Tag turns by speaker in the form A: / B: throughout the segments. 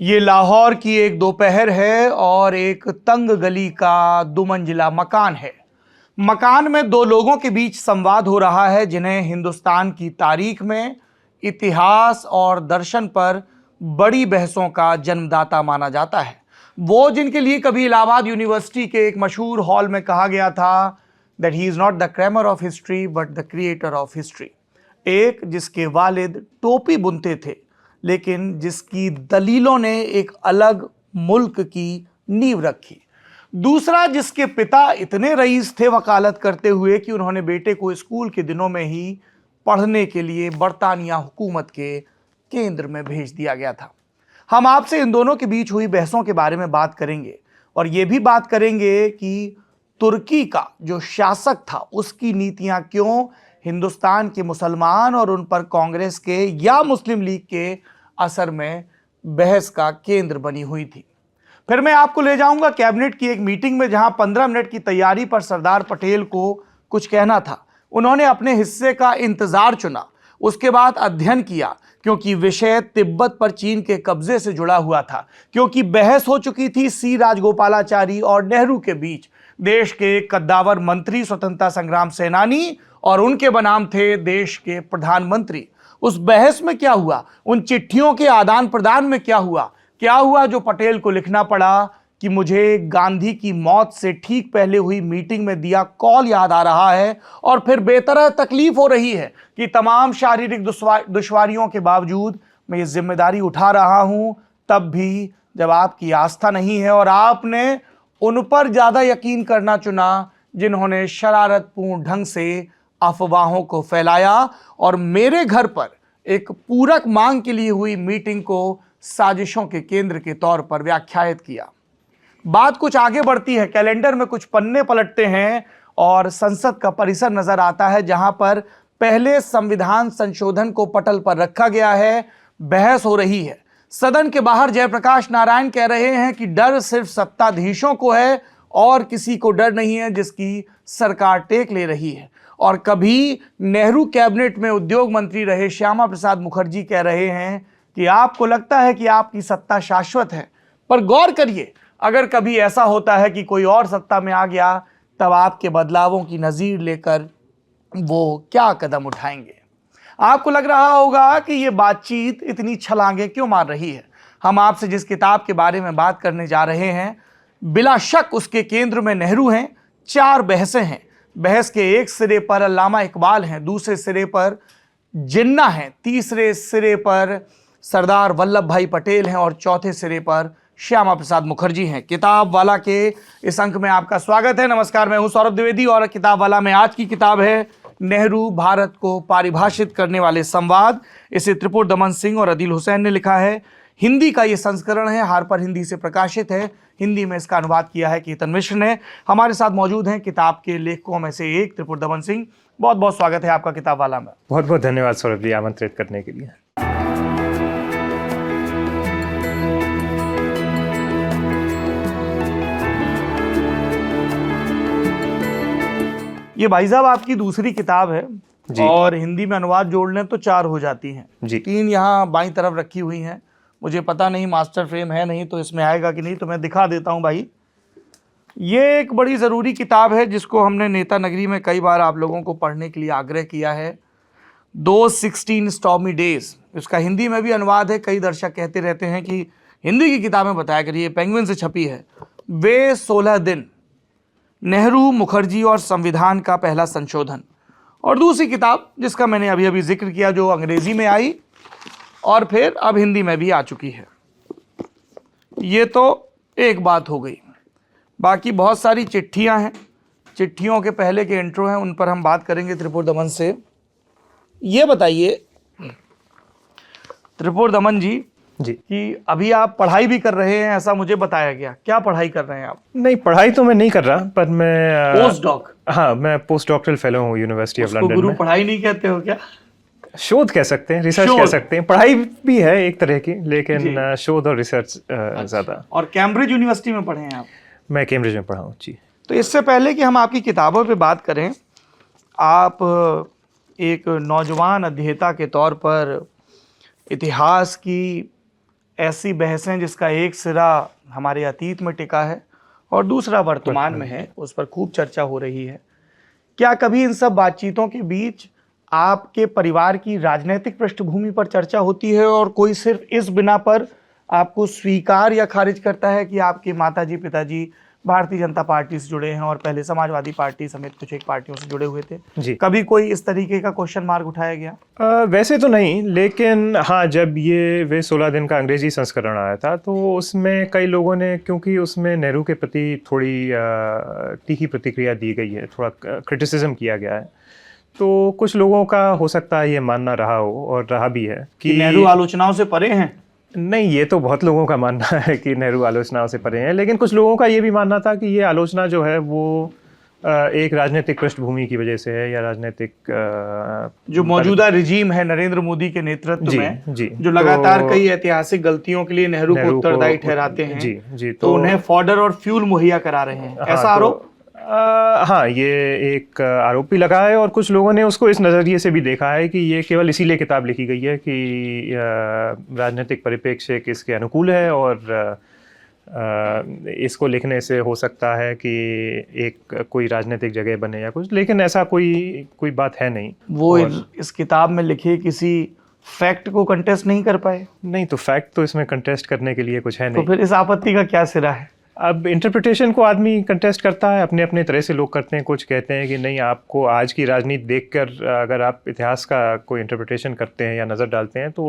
A: ये लाहौर की एक दोपहर है और एक तंग गली का 2 मंजिला मकान है। मकान में 2 लोगों के बीच संवाद हो रहा है जिन्हें हिंदुस्तान की तारीख में इतिहास और दर्शन पर बड़ी बहसों का जन्मदाता माना जाता है। वो जिनके लिए कभी इलाहाबाद यूनिवर्सिटी के एक मशहूर हॉल में कहा गया था that he is not the Cramer of history but the creator of history. एक जिसके वालिद टोपी बुनते थे लेकिन जिसकी दलीलों ने एक अलग मुल्क की नींव रखी। दूसरा जिसके पिता इतने रईस थे वकालत करते हुए कि उन्होंने बेटे को स्कूल के दिनों में ही पढ़ने के लिए बरतानिया हुकूमत के केंद्र में भेज दिया गया था। हम आपसे इन दोनों के बीच हुई बहसों के बारे में बात करेंगे और ये भी बात करेंगे कि तुर्की का जो शासक था उसकी नीतियां क्यों हिंदुस्तान के मुसलमान और उन पर कांग्रेस के या मुस्लिम लीग के असर में बहस का केंद्र बनी हुई थी। फिर मैं आपको ले जाऊंगा कैबिनेट की एक मीटिंग में जहां 15 मिनट की तैयारी पर सरदार पटेल को कुछ कहना था। उन्होंने अपने हिस्से का इंतजार चुना, उसके बाद अध्ययन किया क्योंकि विषय तिब्बत पर चीन के कब्जे से जुड़ा हुआ था, क्योंकि बहस हो चुकी थी सी राजगोपालाचारी और नेहरू के बीच। देश के कद्दावर मंत्री स्वतंत्रता संग्राम सेनानी और उनके बनाम थे देश के प्रधानमंत्री। उस बहस में क्या हुआ, उन चिट्ठियों के आदान प्रदान में क्या हुआ जो पटेल को लिखना पड़ा कि मुझे गांधी की मौत से ठीक पहले हुई मीटिंग में दिया कॉल याद आ रहा है और फिर बेतरह तकलीफ हो रही है कि तमाम शारीरिक दुश्वारियों के बावजूद मैं ये जिम्मेदारी उठा रहा हूं, तब भी जब आपकी आस्था नहीं है और आपने उन पर ज्यादा यकीन करना चुना जिन्होंने शरारतपूर्ण ढंग से अफवाहों को फैलाया और मेरे घर पर एक पूरक मांग के लिए हुई मीटिंग को साजिशों के केंद्र के तौर पर व्याख्यायित किया। बात कुछ आगे बढ़ती है, कैलेंडर में कुछ पन्ने पलटते हैं और संसद का परिसर नजर आता है जहां पर पहले संविधान संशोधन को पटल पर रखा गया है। बहस हो रही है। सदन के बाहर जयप्रकाश नारायण कह रहे हैं कि डर सिर्फ सत्ताधीशों को है और किसी को डर नहीं है जिसकी सरकार टेक ले रही है। और कभी नेहरू कैबिनेट में उद्योग मंत्री रहे श्यामा प्रसाद मुखर्जी कह रहे हैं कि आपको लगता है कि आपकी सत्ता शाश्वत है, पर गौर करिए अगर कभी ऐसा होता है कि कोई और सत्ता में आ गया तब आपके बदलावों की नजीर लेकर वो क्या कदम उठाएंगे। आपको लग रहा होगा कि ये बातचीत इतनी छलांगे क्यों मार रही है। हम आपसे जिस किताब के बारे में बात करने जा रहे हैं बिला शक उसके केंद्र में नेहरू हैं। 4 बहसें हैं। बहस के एक सिरे पर अल्लामा इकबाल हैं, दूसरे सिरे पर जिन्ना हैं, तीसरे सिरे पर सरदार वल्लभ भाई पटेल हैं और चौथे सिरे पर श्यामा प्रसाद मुखर्जी हैं। किताब वाला के इस अंक में आपका स्वागत है। नमस्कार, मैं हूं सौरभ द्विवेदी और किताब वाला में आज की किताब है नेहरू भारत को परिभाषित करने वाले संवाद। इसे त्रिपुर दमन सिंह और अदील हुसैन ने लिखा है। हिंदी का ये संस्करण है, हार्पर हिंदी से प्रकाशित है। हिंदी में इसका अनुवाद किया है केतन मिश्र ने। हमारे साथ मौजूद हैं किताब के लेखकों में से एक त्रिपुर दमन सिंह। बहुत बहुत स्वागत है आपका किताब वाला में।
B: बहुत बहुत धन्यवाद सौरभ जी आमंत्रित करने के लिए।
A: ये भाई साहब आपकी दूसरी किताब है और हिंदी में अनुवाद जोड़ लें तो 4 हो जाती हैं जी। 3 यहाँ बाईं तरफ रखी हुई हैं। मुझे पता नहीं मास्टर फ्रेम है नहीं तो इसमें आएगा कि नहीं, तो मैं दिखा देता हूँ भाई। ये एक बड़ी ज़रूरी किताब है जिसको हमने नेता नगरी में कई बार आप लोगों को पढ़ने के लिए आग्रह किया है। 16 स्टॉर्मी डेज, इसका हिंदी में भी अनुवाद है। कई दर्शक कहते रहते हैं कि हिंदी की किताबें बताया करिए, पेंगुइन से छपी है। वे 16 दिन, नेहरू, मुखर्जी और संविधान का पहला संशोधन। और दूसरी किताब जिसका मैंने अभी अभी जिक्र किया जो अंग्रेजी में आई और फिर अब हिंदी में भी आ चुकी है। ये तो एक बात हो गई। बाकी बहुत सारी चिट्ठियां हैं, चिट्ठियों के पहले के इंट्रो हैं, उन पर हम बात करेंगे त्रिपुर दमन से। ये बताइए त्रिपुर दमन जी कि अभी आप पढ़ाई भी कर रहे हैं ऐसा मुझे बताया गया। क्या पढ़ाई कर रहे हैं आप?
B: नहीं, पढ़ाई तो मैं नहीं कर रहा, पर मैं
A: पोस्ट डॉक।
B: हाँ, मैं पोस्ट डॉक्टरल फेलो हूँ यूनिवर्सिटी ऑफ लंदन
A: गुरु
B: में।
A: पढ़ाई नहीं कहते हो क्या?
B: शोध कह सकते हैं, रिसर्च कह सकते हैं। पढ़ाई भी है एक तरह की, लेकिन शोध और रिसर्च ज्यादा।
A: और कैम्ब्रिज यूनिवर्सिटी में पढ़े हैं आप?
B: मैं कैम्ब्रिज में पढ़ा हूँ जी।
A: तो इससे पहले कि हम आपकी किताबों पे बात करें, आप एक नौजवान अध्येता के तौर पर इतिहास की ऐसी बहसें जिसका एक सिरा हमारे अतीत में टिका है और दूसरा वर्तमान में है, उस पर खूब चर्चा हो रही है। क्या कभी इन सब बातचीतों के बीच आपके परिवार की राजनीतिक पृष्ठभूमि पर चर्चा होती है और कोई सिर्फ इस बिना पर आपको स्वीकार या खारिज करता है कि आपके माताजी पिताजी भारतीय जनता पार्टी से जुड़े हैं और पहले समाजवादी पार्टी समेत कुछ एक पार्टियों से जुड़े हुए थे?
B: जी।
A: कभी कोई इस तरीके का क्वेश्चन मार्क उठाया गया?
B: वैसे तो नहीं, लेकिन हाँ, जब ये वे 16 दिन का अंग्रेजी संस्करण आया था तो उसमें कई लोगों ने, क्योंकि उसमें नेहरू के प्रति थोड़ी तीखी प्रतिक्रिया दी गई है, थोड़ा क्रिटिसिज्म किया गया है, तो कुछ लोगों का हो सकता है ये मानना रहा हो और रहा भी है
A: कि नेहरू आलोचनाओं से परे हैं।
B: नहीं, ये तो बहुत लोगों का मानना है कि नेहरू आलोचनाओं से परे हैं, लेकिन कुछ लोगों का ये भी मानना था कि ये आलोचना जो है वो एक राजनीतिक पृष्ठभूमि की वजह से है, या राजनीतिक
A: जो मौजूदा रिजीम है नरेंद्र मोदी के नेतृत्व में,
B: जी,
A: जो लगातार कई ऐतिहासिक गलतियों के लिए नेहरू को उत्तरदायी ठहराते हैं,
B: जी,
A: तो उन्हें फॉडर और फ्यूल मुहैया करा रहे हैं, ऐसा आरोप?
B: हाँ, ये एक आरोप भी लगा है और कुछ लोगों ने उसको इस नज़रिए से भी देखा है कि ये केवल इसीलिए किताब लिखी गई है कि राजनीतिक परिप्रेक्ष्य किसके अनुकूल है और इसको लिखने से हो सकता है कि एक कोई राजनीतिक जगह बने या कुछ, लेकिन ऐसा कोई बात है नहीं।
A: वो इस किताब में लिखे किसी फैक्ट को कंटेस्ट नहीं कर पाए?
B: नहीं, तो फैक्ट तो इसमें कंटेस्ट करने के लिए कुछ है नहीं।
A: तो फिर इस आपत्ति का क्या सिरा है?
B: अब इंटरप्रिटेशन को आदमी कंटेस्ट करता है, अपने अपने तरह से लोग करते हैं। कुछ कहते हैं कि नहीं, आपको आज की राजनीति देखकर अगर आप इतिहास का कोई इंटरप्रिटेशन करते हैं या नज़र डालते हैं तो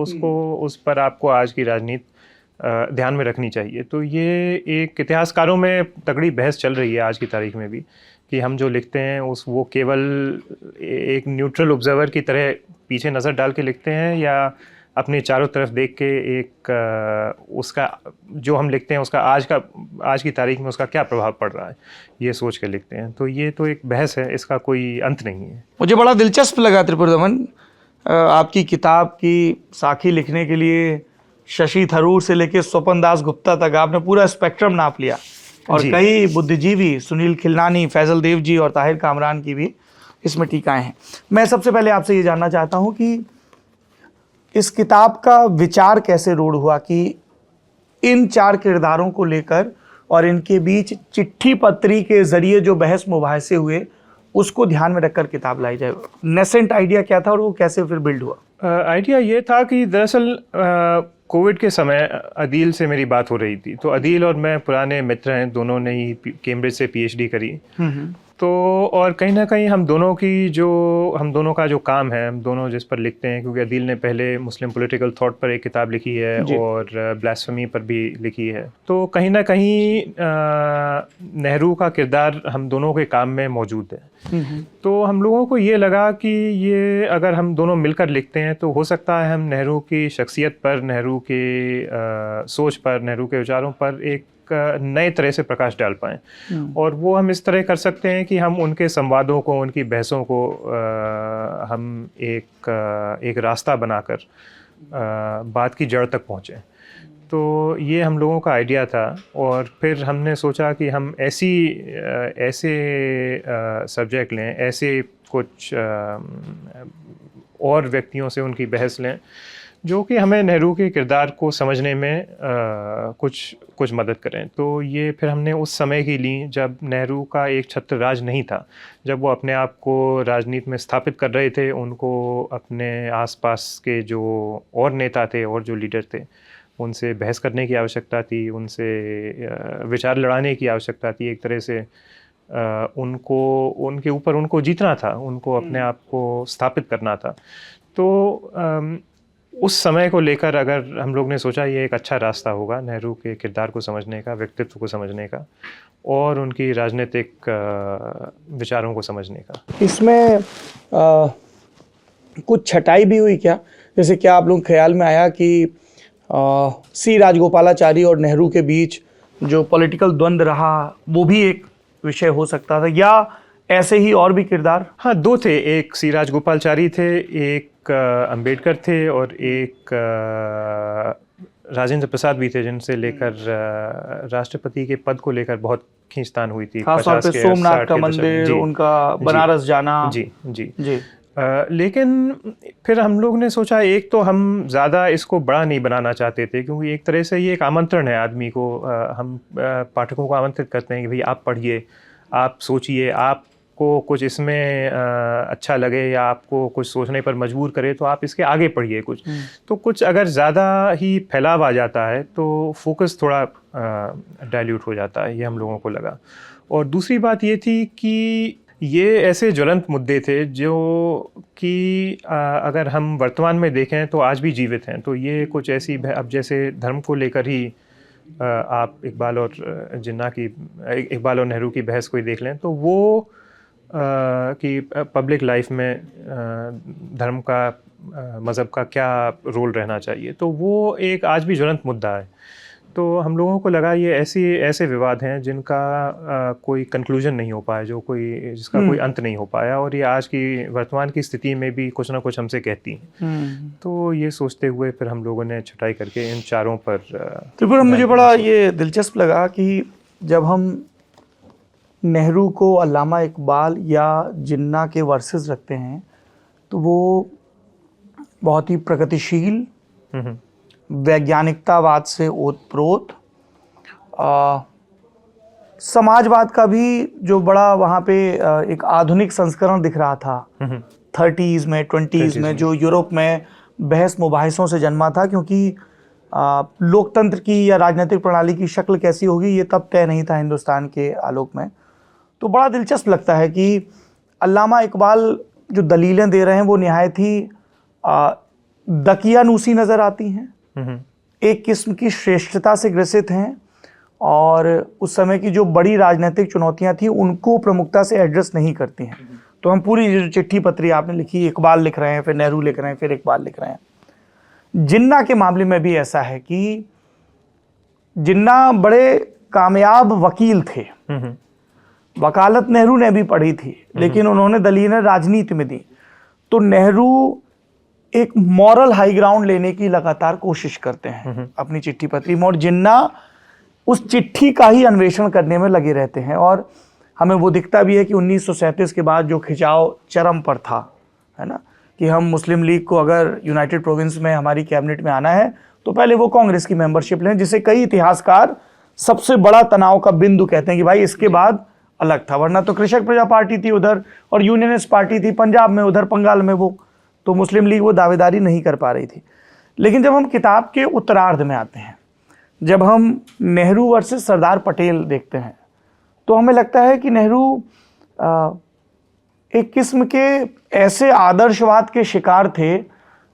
B: उस पर आपको आज की राजनीति ध्यान में रखनी चाहिए। तो ये एक इतिहासकारों में तगड़ी बहस चल रही है आज की तारीख में भी कि हम जो लिखते हैं वो केवल एक न्यूट्रल ऑब्जर्वर की तरह पीछे नज़र डाल के लिखते हैं, या अपने चारों तरफ देख के एक उसका जो हम लिखते हैं उसका आज की तारीख में उसका क्या प्रभाव पड़ रहा है, ये सोच के लिखते हैं। तो ये तो एक बहस है, इसका कोई अंत नहीं है।
A: मुझे बड़ा दिलचस्प लगा त्रिपुरदमन, आपकी किताब की साखी लिखने के लिए शशि थरूर से लेकर स्वपन दास गुप्ता तक आपने पूरा स्पेक्ट्रम नाप लिया और कई बुद्धिजीवी, सुनील खिलनानी, फैजल देव जी और ताहिर कामरान की भी इसमें टीकाएं हैं। मैं सबसे पहले आपसे ये जानना चाहता हूँ कि इस किताब का विचार कैसे रूढ़ हुआ कि इन चार किरदारों को लेकर और इनके बीच चिट्ठी पत्री के जरिए जो बहस मुबाहसे हुए उसको ध्यान में रखकर किताब लाई जाए? नेसेंट आइडिया क्या था और वो कैसे फिर बिल्ड हुआ?
B: आइडिया ये था कि दरअसल कोविड के समय अदील से मेरी बात हो रही थी। तो अदील और मैं पुराने मित्र हैं, दोनों ने ही कैम्ब्रिज से पीएचडी करी। तो और कहीं ना कहीं हम दोनों का जो काम है, हम दोनों जिस पर लिखते हैं, क्योंकि अदील ने पहले मुस्लिम पॉलिटिकल थॉट पर एक किताब लिखी है और ब्लास्फेमी पर भी लिखी है, तो कहीं ना कहीं नेहरू का किरदार हम दोनों के काम में मौजूद है। तो हम लोगों को ये लगा कि ये अगर हम दोनों मिलकर लिखते हैं तो हो सकता है हम नेहरू की शख्सियत पर, नेहरू के सोच पर, नेहरू के विचारों पर एक नए तरह से प्रकाश डाल पाएँ। और वो हम इस तरह कर सकते हैं कि हम उनके संवादों को, उनकी बहसों को हम एक रास्ता बनाकर बात की जड़ तक पहुँचें। तो ये हम लोगों का आइडिया था और फिर हमने सोचा कि हम ऐसे सब्जेक्ट लें, ऐसे कुछ और व्यक्तियों से उनकी बहस लें जो कि हमें नेहरू के किरदार को समझने में कुछ मदद करें। तो ये फिर हमने उस समय की ली जब नेहरू का एक छत्र राज नहीं था, जब वो अपने आप को राजनीति में स्थापित कर रहे थे। उनको अपने आसपास के जो और नेता थे और जो लीडर थे उनसे बहस करने की आवश्यकता थी, उनसे विचार लड़ाने की आवश्यकता थी। एक तरह से उनके ऊपर उनको जीतना था, उनको अपने आप को स्थापित करना था। तो उस समय को लेकर अगर हम लोग ने सोचा ये एक अच्छा रास्ता होगा नेहरू के किरदार को समझने का, व्यक्तित्व को समझने का और उनकी राजनीतिक विचारों को समझने का।
A: इसमें कुछ छटाई भी हुई क्या? जैसे क्या आप लोग ख्याल में आया कि सी राजगोपालाचारी और नेहरू के बीच जो पॉलिटिकल द्वंद्व रहा वो भी एक विषय हो सकता था, या ऐसे ही और भी किरदार?
B: हाँ, दो थे। एक सी राजगोपालाचारी थे, एक अंबेडकर थे और एक राजेंद्र प्रसाद भी थे, जिनसे लेकर राष्ट्रपति के पद को लेकर बहुत खींचतान हुई थी।
A: खास तौर पे सोमनाथ का मंदिर, उनका बनारस जाना।
B: जी। लेकिन फिर हम लोग ने सोचा, एक तो हम ज़्यादा इसको बड़ा नहीं बनाना चाहते थे, क्योंकि एक तरह से ये एक आमंत्रण है आदमी को। हम पाठकों को आमंत्रित करते हैं कि भाई आप पढ़िए, आप सोचिए, आपको कुछ इसमें अच्छा लगे या आपको कुछ सोचने पर मजबूर करे तो आप इसके आगे पढ़िए कुछ। तो कुछ अगर ज़्यादा ही फैलाव आ जाता है तो फोकस थोड़ा डाइल्यूट हो जाता है, ये हम लोगों को लगा। और दूसरी बात ये थी कि ये ऐसे ज्वलंत मुद्दे थे जो कि अगर हम वर्तमान में देखें तो आज भी जीवित हैं। तो ये कुछ ऐसी, अब जैसे धर्म को लेकर ही आप इकबाल और जिन्ना की, इकबाल और नेहरू की बहस कोई देख लें तो वो कि पब्लिक लाइफ में धर्म का, मज़हब का क्या रोल रहना चाहिए, तो वो एक आज भी ज्वलंत मुद्दा है। तो हम लोगों को लगा ये ऐसे विवाद हैं जिनका कोई कंक्लूजन नहीं हो पाया, जिसका कोई अंत नहीं हो पाया, और ये आज की वर्तमान की स्थिति में भी कुछ ना कुछ हमसे कहती हैं। तो ये सोचते हुए फिर हम लोगों ने छटाई करके इन चारों पर
A: त्रिपुरा, मुझे बड़ा ये दिलचस्प लगा कि जब हम नेहरू को अल्लामा इकबाल या जिन्ना के वर्सेस रखते हैं तो वो बहुत ही प्रगतिशील, वैज्ञानिकतावाद से ओतप्रोत, समाजवाद का भी जो बड़ा वहाँ पे एक आधुनिक संस्करण दिख रहा था 30s में 20s में, जो यूरोप में बहस मुबाहिसों से जन्मा था, क्योंकि लोकतंत्र की या राजनीतिक प्रणाली की शक्ल कैसी होगी ये तब तय नहीं था हिंदुस्तान के आलोक में। तो बड़ा दिलचस्प लगता है कि अल्लामा इकबाल जो दलीलें दे रहे हैं वो निहायत ही दकियानूसी नज़र आती हैं, एक किस्म की श्रेष्ठता से ग्रसित हैं, और उस समय की जो बड़ी राजनीतिक चुनौतियां थी उनको प्रमुखता से एड्रेस नहीं करती हैं। तो हम पूरी जो चिट्ठी पत्री आपने लिखी, इकबाल लिख रहे हैं, फिर नेहरू लिख रहे हैं, फिर इकबाल लिख रहे हैं। जिन्ना के मामले में भी ऐसा है कि जिन्ना बड़े कामयाब वकील थे, वकालत नेहरू ने भी पढ़ी थी, लेकिन उन्होंने दलीलें राजनीति में दी। तो नेहरू एक मॉरल हाई ग्राउंड लेने की लगातार कोशिश करते हैं अपनी चिट्ठी पत्री में, और जिन्ना उस चिट्ठी का ही अन्वेषण करने में लगे रहते हैं। और हमें वो दिखता भी है कि 1937 के बाद जो खिंचाव चरम पर था, है ना, कि हम मुस्लिम लीग को अगर यूनाइटेड प्रोविंस में हमारी कैबिनेट में आना है तो पहले वो कांग्रेस की मेंबरशिप लें, जिसे कई इतिहासकार सबसे बड़ा तनाव का बिंदु कहते हैं कि भाई इसके बाद अलग था। वरना तो कृषक प्रजा पार्टी थी उधर, और यूनियनिस्ट पार्टी थी पंजाब में, उधर बंगाल में वो, तो मुस्लिम लीग वो दावेदारी नहीं कर पा रही थी। लेकिन जब हम किताब के उत्तरार्ध में आते हैं, जब हम नेहरू वर्सेस सरदार पटेल देखते हैं, तो हमें लगता है कि नेहरू एक किस्म के ऐसे आदर्शवाद के शिकार थे,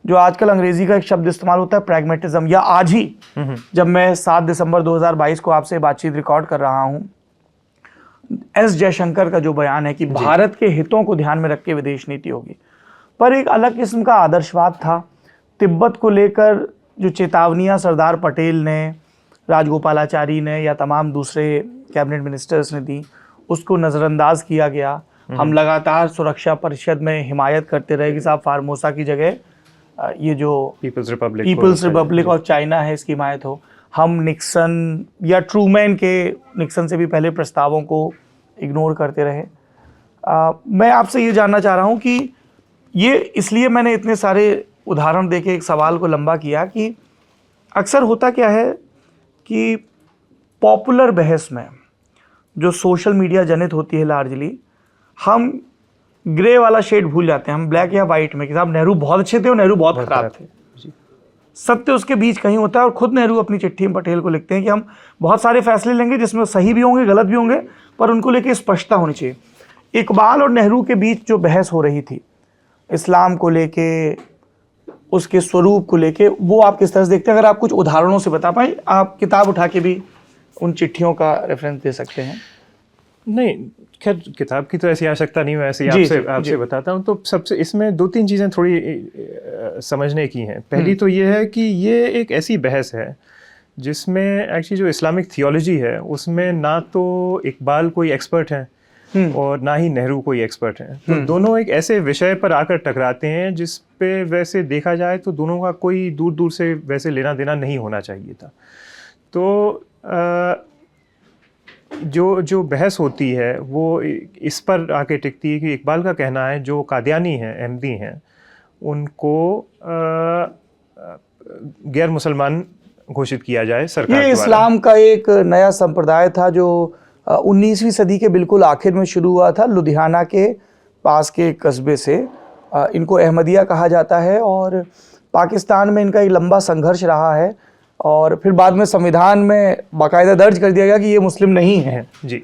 A: जो आजकल अंग्रेजी का एक शब्द इस्तेमाल होता है प्रैग्मेटिज्म, या आज ही जब मैं 7 दिसंबर 2022 को आपसे बातचीत रिकॉर्ड कर रहा हूं, एस जयशंकर का जो बयान है कि भारत के हितों को ध्यान में रख के विदेश नीति होगी, पर एक अलग किस्म का आदर्शवाद था। तिब्बत को लेकर जो चेतावनियां सरदार पटेल ने, राजगोपालाचारी ने या तमाम दूसरे कैबिनेट मिनिस्टर्स ने दी, उसको नज़रअंदाज किया गया। हम लगातार सुरक्षा परिषद में हिमायत करते रहे कि साहब फार्मोसा की जगह ये जो पीपल्स रिपब्लिक और चाइना है इसकी हिमायत हो। हम निक्सन या ट्रूमैन के, निक्सन से भी पहले प्रस्तावों को इग्नोर करते रहे। मैं आपसे ये जानना चाह रहा हूँ कि ये इसलिए मैंने इतने सारे उदाहरण देके एक सवाल को लंबा किया कि अक्सर होता क्या है कि पॉपुलर बहस में जो सोशल मीडिया जनित होती है लार्जली, हम ग्रे वाला शेड भूल जाते हैं, हम ब्लैक या वाइट में कि साहब नेहरू बहुत अच्छे थे और नेहरू बहुत खराब थे। सत्य उसके बीच कहीं होता है, और खुद नेहरू अपनी चिट्ठी में पटेल को लिखते हैं कि हम बहुत सारे फैसले लेंगे जिसमें सही भी होंगे, गलत भी होंगे, पर उनको लेके स्पष्टता होनी चाहिए। इकबाल और नेहरू के बीच जो बहस हो रही थी इस्लाम को लेके, उसके स्वरूप को लेके, वो आप किस तरह से देखते हैं? अगर आप कुछ उदाहरणों से बता पाए, आप किताब उठा के भी उन चिट्ठियों का रेफरेंस दे सकते हैं।
B: नहीं, खैर किताब की तो ऐसी आवश्यकता नहीं है, ऐसे आपसे बताता हूँ। तो सबसे इसमें 2-3 चीज़ें थोड़ी समझने की हैं। पहली तो ये है कि ये एक ऐसी बहस है जिसमें एक्चुअली जो इस्लामिक थियोलॉजी है उसमें ना तो इकबाल कोई एक्सपर्ट है और ना ही नेहरू कोई एक्सपर्ट हैं। तो दोनों एक ऐसे विषय पर आकर टकराते हैं जिस पे वैसे देखा जाए तो दोनों का कोई दूर दूर से वैसे लेना देना नहीं होना चाहिए था। तो जो बहस होती है वो इस पर आके टिकती है कि इकबाल का कहना है जो कादियानी हैं, अहमदी हैं, उनको गैर मुसलमान घोषित किया जाए सरकार
A: ये
B: द्वारा।
A: इस्लाम का एक नया संप्रदाय था जो 19वीं सदी के बिल्कुल आखिर में शुरू हुआ था, लुधियाना के पास के एक कस्बे से। इनको अहमदिया कहा जाता है और पाकिस्तान में इनका एक लंबा संघर्ष रहा है और फिर बाद में संविधान में बाकायदा दर्ज कर दिया गया कि ये मुस्लिम नहीं है
B: जी।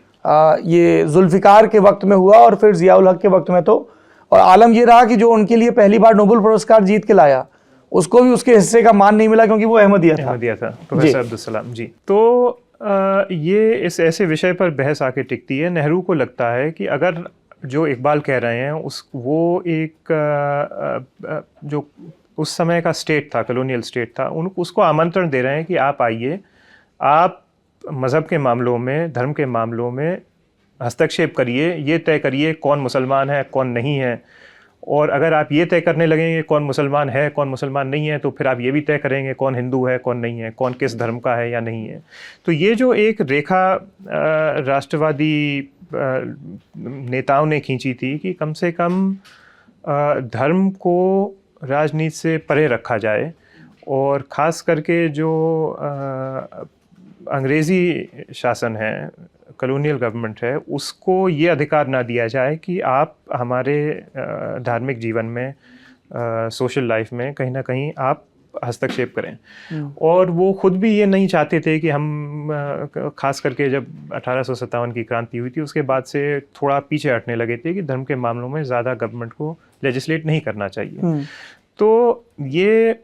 A: ये जुल्फिकार के वक्त में हुआ और फिर जियाउल हक के वक्त में तो, और आलम ये रहा कि जो उनके लिए पहली बार नोबेल पुरस्कार जीत के लाया उसको भी उसके हिस्से का मान नहीं मिला क्योंकि वो अहमदिया था,
B: प्रोफेसर अब्दुल सलाम जी। तो ये इस ऐसे विषय पर बहस आके टिकती है। नेहरू को लगता है कि अगर जो इकबाल कह रहे हैं वो एक जो उस समय का स्टेट था, कॉलोनियल स्टेट था, उसको आमंत्रण दे रहे हैं कि आप आइए, आप मज़हब के मामलों में, धर्म के मामलों में हस्तक्षेप करिए, ये तय करिए कौन मुसलमान है कौन नहीं है, और अगर आप ये तय करने लगेंगे कौन मुसलमान है कौन मुसलमान नहीं है तो फिर आप ये भी तय करेंगे कौन हिंदू है कौन नहीं है, कौन किस धर्म का है या नहीं है। तो ये जो एक रेखा राष्ट्रवादी नेताओं ने खींची थी कि कम से कम धर्म को राजनीति से परे रखा जाए, और ख़ास करके जो अंग्रेज़ी शासन है, कॉलोनियल गवर्नमेंट है, उसको ये अधिकार ना दिया जाए कि आप हमारे धार्मिक जीवन में, सोशल लाइफ में कहीं ना कहीं आप हस्तक्षेप करें। और वो खुद भी ये नहीं चाहते थे कि हम, खास करके जब 1857 की क्रांति हुई थी उसके बाद से थोड़ा पीछे हटने लगे थे कि धर्म के मामलों में ज़्यादा गवर्नमेंट को लेजिस्लेट नहीं करना चाहिए। तो ये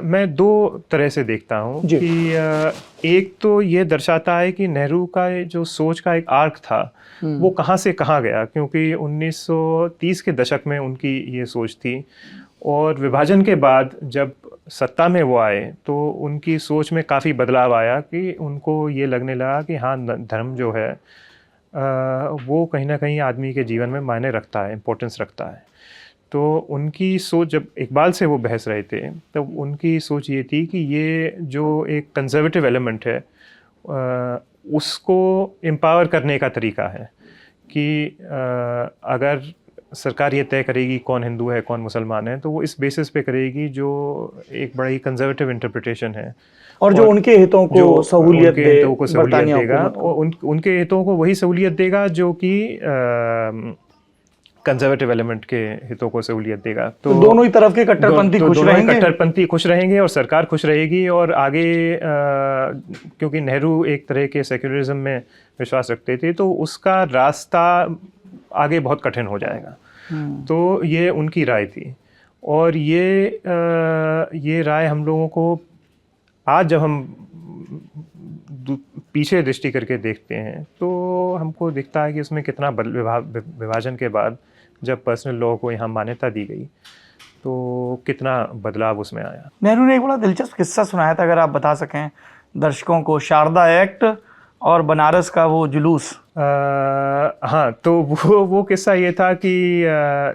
B: मैं दो तरह से देखता हूँ कि एक तो ये दर्शाता है कि नेहरू का जो सोच का एक आर्क था वो कहाँ से कहाँ गया, क्योंकि 1930 के दशक में उनकी ये सोच थी, और विभाजन के बाद जब सत्ता में वो आए तो उनकी सोच में काफ़ी बदलाव आया कि उनको ये लगने लगा कि हाँ, धर्म जो है वो कहीं ना कहीं आदमी के जीवन में मायने रखता है, इम्पोर्टेंस रखता है। तो उनकी सोच, जब इकबाल से वो बहस रहे थे तो उनकी सोच ये थी कि ये जो एक कंजर्वेटिव एलिमेंट है उसको एम्पावर करने का तरीका है कि अगर सरकार ये तय करेगी कौन हिंदू है कौन मुसलमान है तो वो इस बेसिस पे करेगी जो एक बड़ा ही कंजर्वेटिव इंटरप्रिटेशन है,
A: और जो उनके हितों को सहूलियत
B: देगा, और उनके हितों को वही सहूलियत देगा जो कि कंजर्वेटिव एलिमेंट के हितों को सहूलियत देगा। तो
A: दोनों ही तरफ के कट्टरपंथी खुश रहेंगे और सरकार खुश रहेगी, और आगे क्योंकि नेहरू एक तरह के सेक्युलरिज्म में विश्वास रखते थे तो उसका रास्ता आगे बहुत कठिन हो जाएगा। तो ये उनकी राय थी, और ये राय हम लोगों को आज जब हम पीछे दृष्टि करके देखते हैं तो हमको दिखता है कि उसमें कितना विभाजन के बाद जब पर्सनल लॉ को यहाँ मान्यता दी गई तो कितना बदलाव उसमें आया। नेहरू ने एक बड़ा दिलचस्प किस्सा सुनाया था, अगर आप बता सकें दर्शकों को, शारदा एक्ट और बनारस का वो जुलूस।
B: हाँ, तो वो किस्सा ये था कि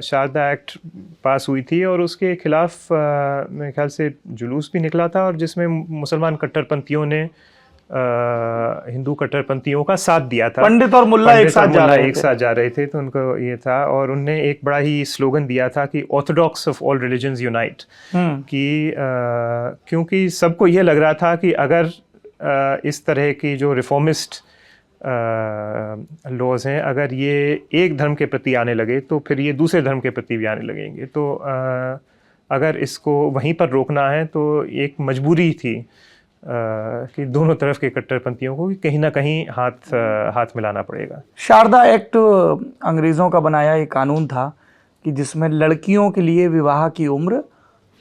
B: शारदा एक्ट पास हुई थी और उसके खिलाफ मेरे ख्याल से जुलूस भी निकला था, और जिसमें मुसलमान कट्टरपंथियों ने हिंदू कट्टरपंथियों का साथ दिया था।
A: पंडित और मुल्ला एक साथ
B: जा रहे थे, तो उनको ये था, और उनने एक बड़ा ही स्लोगन दिया था कि Orthodox of all religions unite, कि क्योंकि सबको ये लग रहा था कि अगर इस तरह की जो रिफॉर्मिस्ट लॉज हैं अगर ये एक धर्म के प्रति आने लगे तो फिर ये दूसरे धर्म के प्रति भी आने लगेंगे। तो अगर इसको वहीं पर रोकना है तो एक मजबूरी थी कि दोनों तरफ के कट्टरपंथियों को कहीं ना कहीं हाथ मिलाना पड़ेगा।
A: शारदा एक्ट अंग्रेज़ों का बनाया एक कानून था कि जिसमें लड़कियों के लिए विवाह की उम्र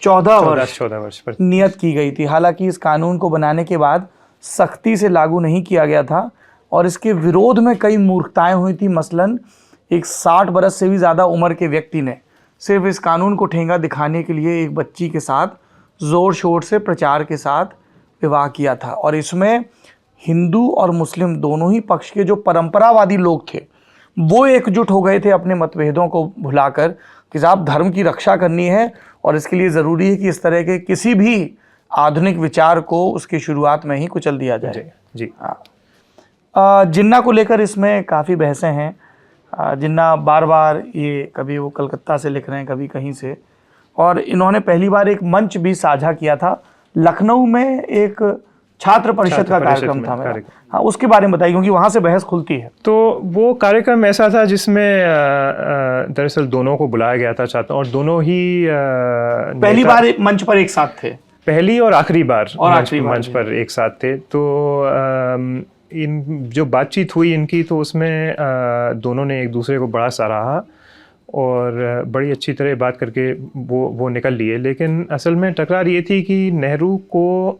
A: 14 वर्ष पर नियत की गई थी। हालांकि इस कानून को बनाने के बाद सख्ती से लागू नहीं किया गया था और इसके विरोध में कई मूर्खताएं हुई थी। मसलन एक 60 बरस से भी ज़्यादा उम्र के व्यक्ति ने सिर्फ इस कानून को ठेंगा दिखाने के लिए एक बच्ची के साथ ज़ोर शोर से प्रचार के साथ विवाह किया था, और इसमें हिंदू और मुस्लिम दोनों ही पक्ष के जो परंपरावादी लोग थे वो एकजुट हो गए थे अपने मतभेदों को भुलाकर कि साहब धर्म की रक्षा करनी है और इसके लिए ज़रूरी है कि इस तरह के किसी भी आधुनिक विचार को उसकी शुरुआत में ही कुचल दिया जाए।
B: जी।
A: हाँ, जिन्ना को लेकर इसमें काफ़ी बहसें हैं। जिन्ना बार बार ये कभी वो कलकत्ता से लिख रहे हैं, कभी कहीं से, और इन्होंने पहली बार एक मंच भी साझा किया था लखनऊ में, एक छात्र परिषद का कार्यक्रम था मेरा। हाँ, उसके बारे में बताइए, क्योंकि वहाँ से बहस खुलती है।
B: तो वो कार्यक्रम ऐसा था जिसमें दरअसल दोनों को बुलाया गया था छात्र, और दोनों ही
A: पहली बार मंच पर एक साथ थे,
B: पहली और आखिरी बार
A: मंच
B: पर एक साथ थे। तो इन जो बातचीत हुई इनकी, तो उसमें दोनों ने एक दूसरे को बड़ा सराहा और बड़ी अच्छी तरह बात करके वो निकल लिए। लेकिन असल में तकरार ये थी कि नेहरू को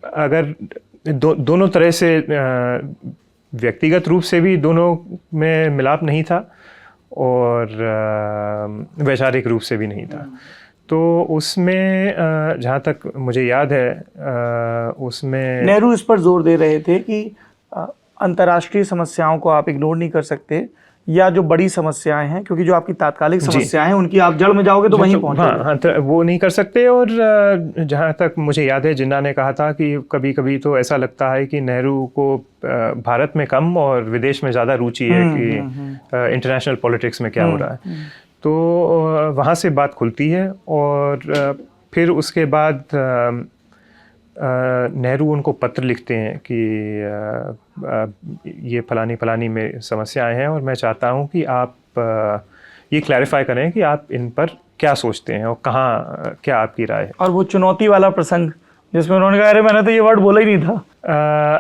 B: अगर दोनों तरह से व्यक्तिगत रूप से भी दोनों में मिलाप नहीं था और वैचारिक रूप से भी नहीं था। तो उसमें जहाँ तक मुझे याद है, उसमें
A: नेहरू इस पर जोर दे रहे थे कि अंतर्राष्ट्रीय समस्याओं को आप इग्नोर नहीं कर सकते, या जो बड़ी समस्याएं हैं, क्योंकि जो आपकी तात्कालिक समस्याएं हैं उनकी आप जड़ में जाओगे तो वहीं पहुंचोगे।
B: हाँ, तो वो नहीं कर सकते। और जहाँ तक मुझे याद है, जिन्ना ने कहा था कि कभी कभी तो ऐसा लगता है कि नेहरू को भारत में कम और विदेश में ज़्यादा रुचि है कि इंटरनेशनल पॉलिटिक्स में क्या हो रहा है। तो वहाँ से बात खुलती है, और फिर उसके बाद नेहरू उनको पत्र लिखते हैं कि ये फलानी में समस्याएं हैं, और मैं चाहता हूं कि आप ये क्लैरिफाई करें कि आप इन पर क्या सोचते हैं और कहाँ क्या आपकी राय है।
A: और वो चुनौती वाला प्रसंग जिसमें उन्होंने कहा, अरे मैंने तो ये वर्ड बोला ही नहीं था।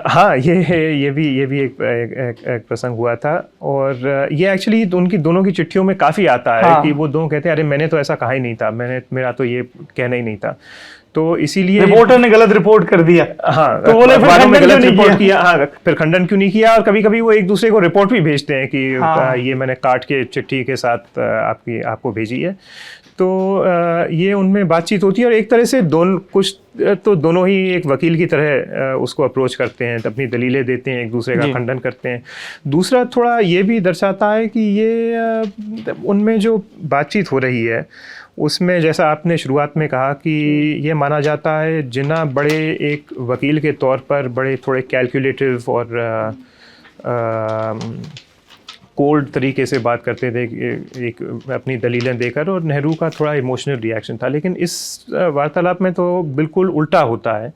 B: हाँ, ये भी एक प्रसंग हुआ था, और ये एक्चुअली उनकी दोनों की चिट्ठियों में काफ़ी आता है। हाँ। कि वो दोनों कहते हैं, अरे मैंने तो ऐसा कहा ही नहीं था, मेरा तो ये कहना ही नहीं था। तो इसीलिए
A: रिपोर्टर ने गलत रिपोर्ट कर दिया।
B: हाँ,
A: तो बोले फिर खंडन
B: गलत रिपोर्ट किया। हाँ, फिर खंडन क्यों नहीं किया। और कभी कभी वो एक दूसरे को रिपोर्ट भी भेजते हैं कि हाँ। ये मैंने काट के चिट्ठी के साथ आपको भेजी है। तो ये उनमें बातचीत होती है, और एक तरह से दोनों ही एक वकील की तरह उसको अप्रोच करते हैं, अपनी दलीलें देते हैं, एक दूसरे का खंडन करते हैं। दूसरा थोड़ा ये भी दर्शाता है कि ये उनमें जो बातचीत हो रही है उसमें, जैसा आपने शुरुआत में कहा कि ये माना जाता है, जिन्ना बड़े एक वकील के तौर पर बड़े थोड़े कैलकुलेटिव और कोल्ड तरीके से बात करते थे, एक अपनी दलीलें देकर, और नेहरू का थोड़ा इमोशनल रिएक्शन था। लेकिन इस वार्तालाप में तो बिल्कुल उल्टा होता है,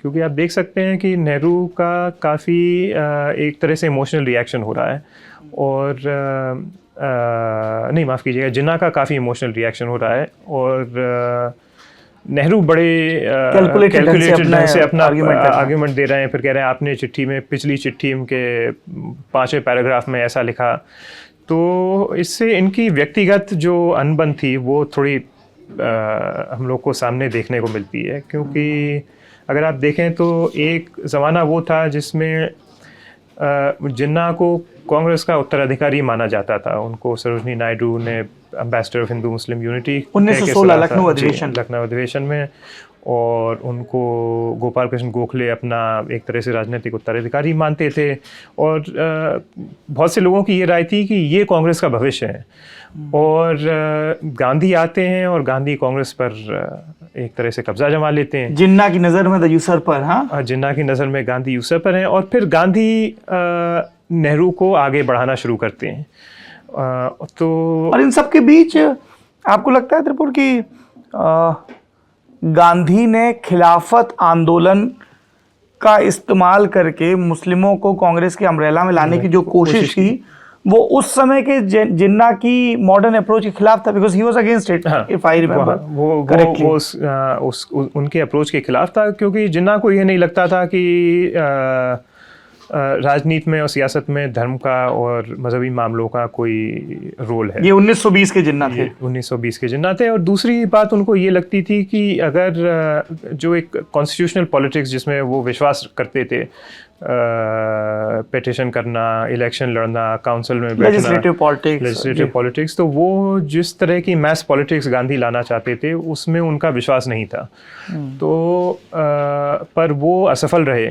B: क्योंकि आप देख सकते हैं कि नेहरू का काफ़ी एक तरह से इमोशनल रिएक्शन हो रहा है, और नहीं, माफ़ कीजिएगा, जिन्ना का काफ़ी इमोशनल रिएक्शन हो रहा है, और नेहरू बड़े कैलकुलेटेड ढंग से अपना आर्ग्यूमेंट दे रहे हैं। फिर कह रहे हैं, आपने चिट्ठी में, पिछली चिट्ठी के 5वें पैराग्राफ में ऐसा लिखा। तो इससे इनकी व्यक्तिगत जो अनबन थी वो थोड़ी हम लोग को सामने देखने को मिलती है। क्योंकि अगर आप देखें तो एक ज़माना वो था जिसमें जिन्ना को कांग्रेस का उत्तराधिकारी माना जाता था। उनको सरोजनी नायडू ने ambassador of Hindu Muslim unity
A: 1916 Lucknow
B: अधिवेशन में, और उनको गोपाल कृष्ण गोखले अपना एक तरह से राजनीतिक उत्तराधिकारी मानते थे। और बहुत से लोगों की ये राय थी कि ये कांग्रेस का भविष्य है। और गांधी आते हैं और गांधी कांग्रेस पर एक तरह से कब्जा जमा लेते हैं।
A: जिन्ना की नज़र में यूसरपर, हाँ,
B: जिन्ना की नज़र में गांधी यूसरपर हैं। और फिर गांधी नेहरू को आगे बढ़ाना शुरू करते हैं। तो
A: और इन सब के बीच आपको लगता है त्रिपुर की गांधी ने खिलाफत आंदोलन का इस्तेमाल करके मुस्लिमों को कांग्रेस के अम्ब्रेला में लाने की जो कोशिश की, वो उस समय के जिन्ना की मॉडर्न अप्रोच के खिलाफ था, because he was against it, if I remember.
B: वो उनके अप्रोच के खिलाफ था, क्योंकि जिन्ना को ये नहीं लगता था कि राजनीति में और सियासत में धर्म का और मजहबी मामलों का कोई रोल है।
A: ये 1920 के जिन्ना थे।
B: 1920 के जिन्ना थे। और दूसरी बात उनको ये लगती थी कि अगर जो एक कॉन्स्टिट्यूशनल पॉलिटिक्स जिसमें वो विश्वास करते थे, पिटिशन करना, इलेक्शन लड़ना, काउंसिल में बैठना, लेजिस्लेटिव पॉलिटिक्स, तो वो जिस तरह की मैस पॉलिटिक्स गांधी लाना चाहते थे उसमें उनका विश्वास नहीं था। तो पर वो असफल रहे